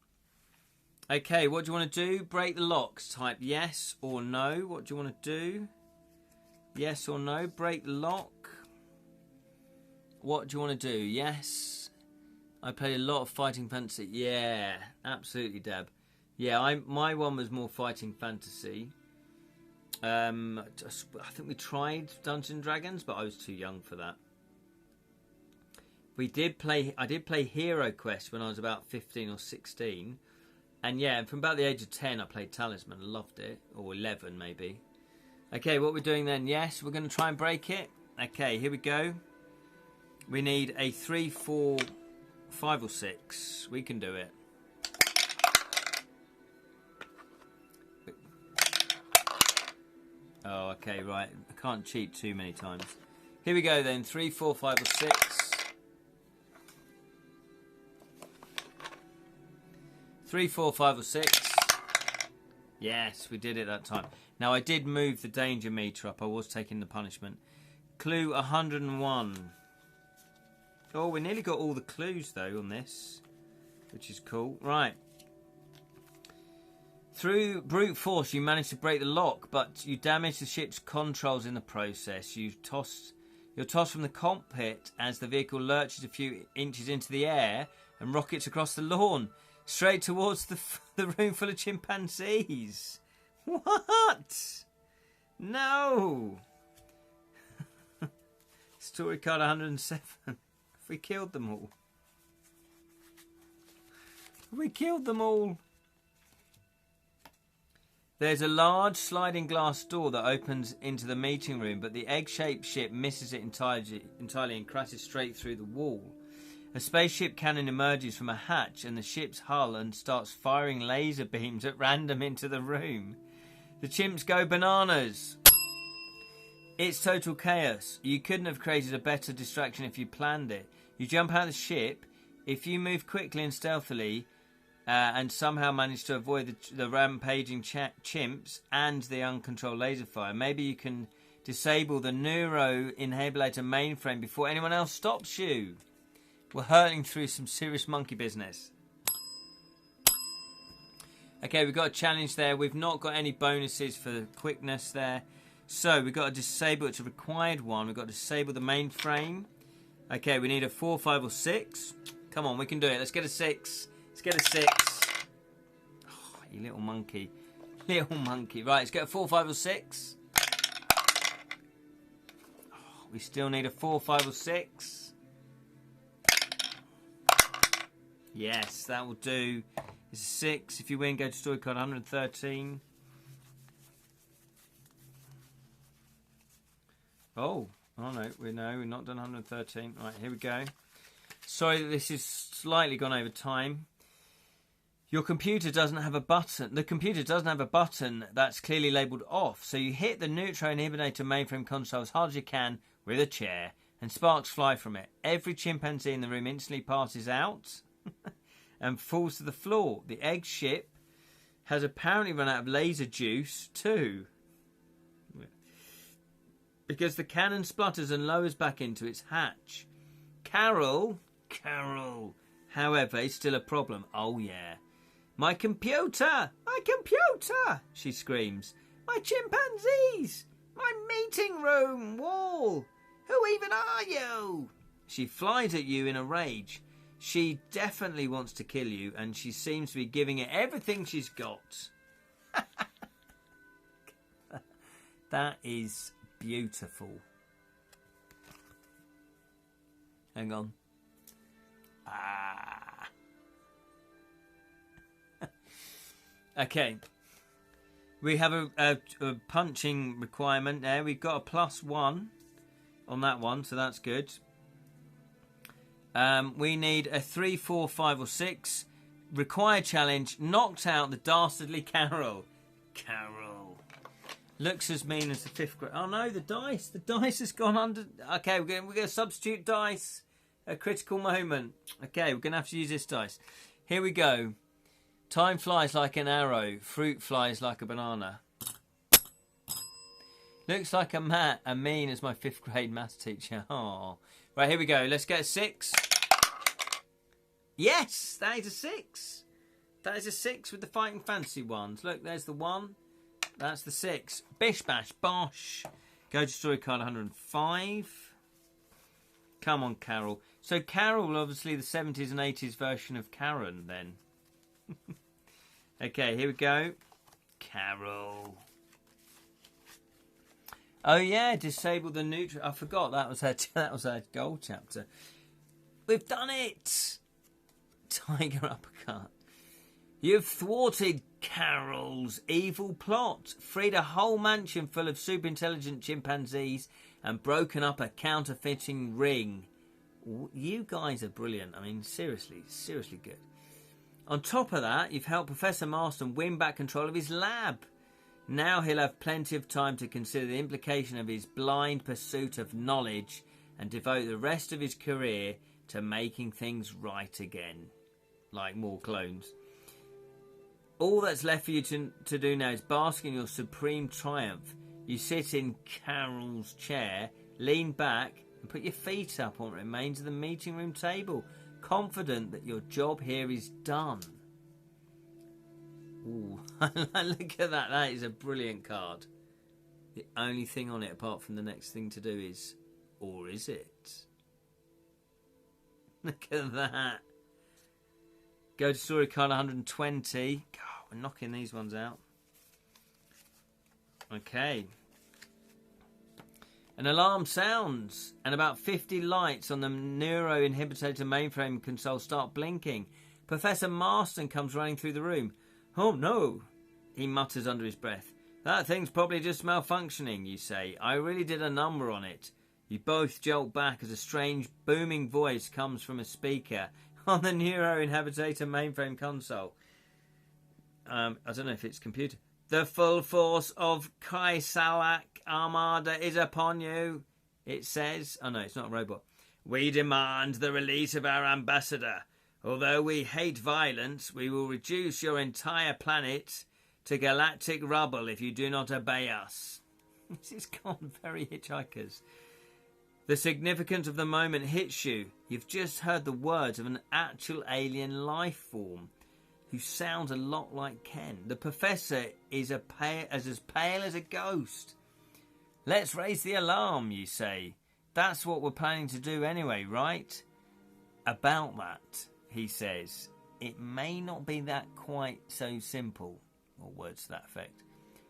Okay, what do you want to do? Break the locks. Type yes or no. What do you want to do? Yes or no? Break the lock. What do you want to do? Yes. I played a lot of Fighting Fantasy. Yeah, absolutely, Deb. Yeah, my one was more Fighting Fantasy. I think we tried Dungeons and Dragons, but I was too young for that. I did play Hero Quest when I was about 15 or 16. And yeah, from about the age of 10, I played Talisman. I loved it. Or 11, maybe. Okay, what we're doing then? Yes, we're going to try and break it. Okay, here we go. We need a 3, 4, 5 or 6. We can do it. Oh, okay, right. I can't cheat too many times. Here we go then. 3, 4, 5 or 6. 3, 4, 5 or 6. Yes, we did it that time. Now, I did move the danger meter up. I was taking the punishment. Clue 101. Oh, we nearly got all the clues, though, on this, which is cool. Right. Through brute force, you managed to break the lock, but you damaged the ship's controls in the process. You're tossed from the cockpit as the vehicle lurches a few inches into the air and rockets across the lawn, straight towards the room full of chimpanzees. What? No. Story card 107. We killed them all. We killed them all. There's a large sliding glass door that opens into the meeting room, but the egg-shaped ship misses it entirely and crashes straight through the wall. A spaceship cannon emerges from a hatch and the ship's hull and starts firing laser beams at random into the room. The chimps go bananas. It's total chaos. You couldn't have created a better distraction if you planned it. You jump out of the ship. If you move quickly and stealthily and somehow manage to avoid the rampaging chimps and the uncontrolled laser fire, maybe you can disable the neuro-inhabilator mainframe before anyone else stops you. We're hurtling through some serious monkey business. Okay, we've got a challenge there. We've not got any bonuses for the quickness there. So we've got to disable, it's a required one. We've got to disable the mainframe. Okay, we need a 4, 5 or 6. Come on, we can do it. Let's get a 6. Let's get a 6. Oh, you little monkey. Little monkey. Right, let's get a 4, 5 or 6. Oh, we still need a 4, 5 or 6. Yes, that will do. It's a 6. If you win, go to story card 113. Oh no, we're not done 113. Right, here we go. Sorry that this is slightly gone over time. Your computer doesn't have a button. The computer doesn't have a button that's clearly labelled off. So you hit the neutro-inhibitor mainframe console as hard as you can with a chair, and sparks fly from it. Every chimpanzee in the room instantly passes out and falls to the floor. The egg ship has apparently run out of laser juice too, because the cannon splutters and lowers back into its hatch. Carol Carol. However, it's still a problem. Oh, yeah. My computer! My computer! She screams. My chimpanzees! My meeting room wall! Who even are you? She flies at you in a rage. She definitely wants to kill you, and she seems to be giving it everything she's got. That is beautiful. Hang on. Okay. We have a punching requirement there. We've got a +1 on that one, so that's good. We need a 3, 4, 5 or 6. Required challenge. Knocked out the dastardly Carol. Carol. Looks as mean as the 5th grade. Oh no, the dice. The dice has gone under. Okay, we're going to substitute dice. A critical moment. Okay, we're going to have to use this dice. Here we go. Time flies like an arrow. Fruit flies like a banana. Looks like a mean as my 5th grade maths teacher. Oh. Right, here we go. Let's get a 6. Yes, that is a 6. That is a 6 with the fighting fancy ones. Look, there's the 1. That's the 6. Bish, bash, bosh. Go to story card 105. Come on, Carol. So Carol, obviously the 70s and 80s version of Karen, then. Okay, here we go. Carol. Oh yeah, disable the neutral. I forgot that was her goal chapter. We've done it. Tiger uppercut. You've thwarted Carol's evil plot, freed a whole mansion full of super intelligent chimpanzees, and broken up a counterfeiting ring. You guys are brilliant. I mean, seriously good. On top of that, you've helped Professor Marsden win back control of his lab. Now he'll have plenty of time to consider the implication of his blind pursuit of knowledge and devote the rest of his career to making things right again. Like more clones. All that's left for you to do now is bask in your supreme triumph. You sit in Carol's chair, lean back, and put your feet up on what remains of the meeting room table, confident that your job here is done. Ooh, look at that. That is a brilliant card. The only thing on it, apart from the next thing to do, is, or is it? Look at that. Go to story card 120. God, we're knocking these ones out. Okay. An alarm sounds, and about 50 lights on the neuroinhibitor mainframe console start blinking. Professor Marsden comes running through the room. Oh no, he mutters under his breath. That thing's probably just malfunctioning, you say. I really did a number on it. You both jolt back as a strange booming voice comes from a speaker on the neuroinhibitor mainframe console. I don't know if it's computer. The full force of Kaisalak Armada is upon you, it says. Oh no, it's not a robot. We demand the release of our ambassador. Although we hate violence, we will reduce your entire planet to galactic rubble if you do not obey us. This has gone very Hitchhikers. The significance of the moment hits you. You've just heard the words of an actual alien life form who sounds a lot like Ken. The professor is as pale as a ghost. Let's raise the alarm, you say. That's what we're planning to do anyway, right? About that, he says, it may not be that quite so simple, or words to that effect.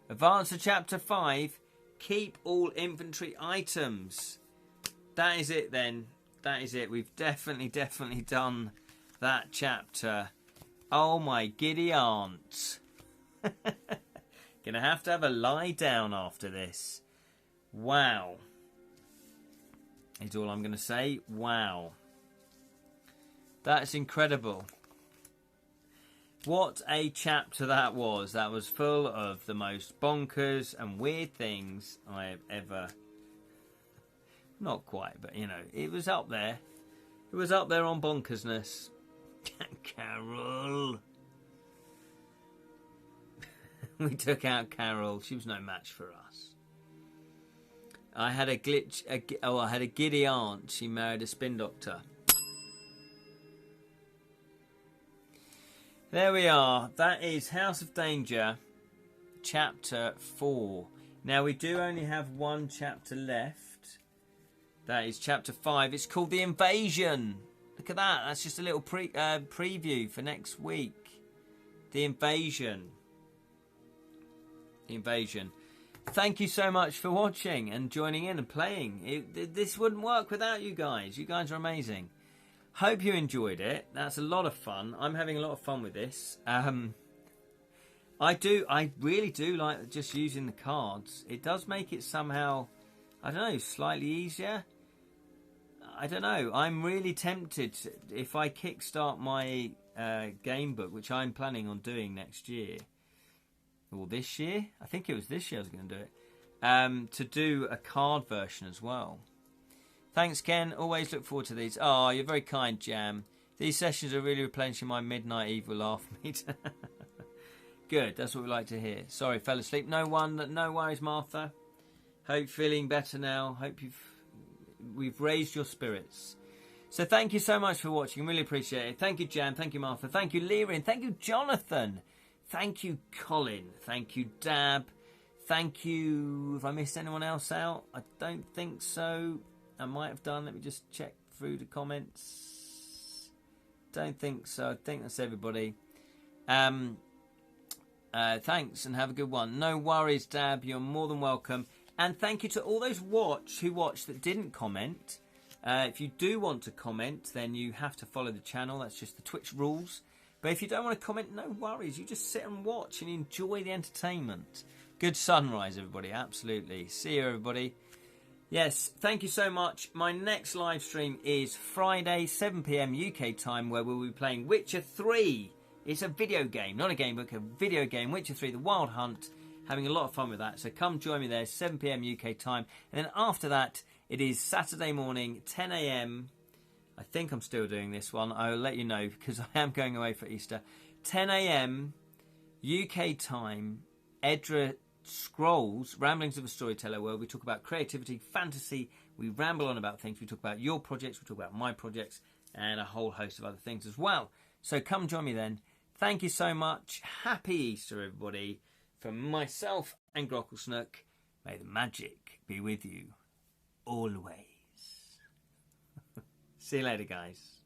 Advance to chapter 5. Keep all inventory items. That is it then. That is it. We've definitely done that chapter. Oh my giddy aunt. Gonna have to have a lie down after this. Wow. Is all I'm gonna say. Wow. That's incredible. What a chapter that was. That was full of the most bonkers and weird things I have ever... Not quite, but you know, it was up there. It was up there on bonkersness. Carol. We took out Carol. She was no match for us. I had a glitch. I had a giddy aunt. She married a spin doctor. There we are. That is House of Danger, Chapter 4. Now, we do only have one chapter left. That is Chapter 5. It's called The Invasion. Look at that. That's just a little preview for next week. The Invasion. The Invasion. Thank you so much for watching and joining in and playing. This wouldn't work without you guys. You guys are amazing. Hope you enjoyed it. That's a lot of fun. I'm having a lot of fun with this. I really do like just using the cards. It does make it somehow, I don't know, slightly easier. I don't know. I'm really tempted if I kickstart my game book, which I'm planning on doing next year. Or this year. I think it was this year I was going to do it. To do a card version as well. Thanks, Ken. Always look forward to these. Oh, you're very kind, Jam. These sessions are really replenishing my midnight evil laugh meter. Good, that's what we like to hear. Sorry, fell asleep. No worries, Martha. Hope feeling better now. Hope we've raised your spirits. So thank you so much for watching. Really appreciate it. Thank you, Jam. Thank you, Martha. Thank you, Lyrin. Thank you, Jonathan. Thank you, Colin. Thank you, Dab. Thank you. Have I missed anyone else out? I don't think so. I might have done. Let me just check through the comments. Don't think so. I think that's everybody. Thanks and have a good one. No worries, Dab. You're more than welcome. And thank you to all those who watched that didn't comment. If you do want to comment, then you have to follow the channel. That's just the Twitch rules. But if you don't want to comment, no worries. You just sit and watch and enjoy the entertainment. Good sunrise, everybody. Absolutely. See you, everybody. Yes, thank you so much. My next live stream is Friday, 7 p.m. UK time, where we'll be playing Witcher 3. It's a video game, not a game book, a video game, Witcher 3, The Wild Hunt. Having a lot of fun with that. So come join me there, 7 p.m. UK time. And then after that, it is Saturday morning, 10 a.m. I think I'm still doing this one. I'll let you know because I am going away for Easter. 10 a.m. UK time, Edra Scrolls, Ramblings of a Storyteller, where we talk about creativity, fantasy, we ramble on about things, we talk about your projects, we talk about my projects, and a whole host of other things as well. So come join me then. Thank you so much. Happy Easter, everybody. From myself and Grocklesnook, may the magic be with you always. See you later, guys.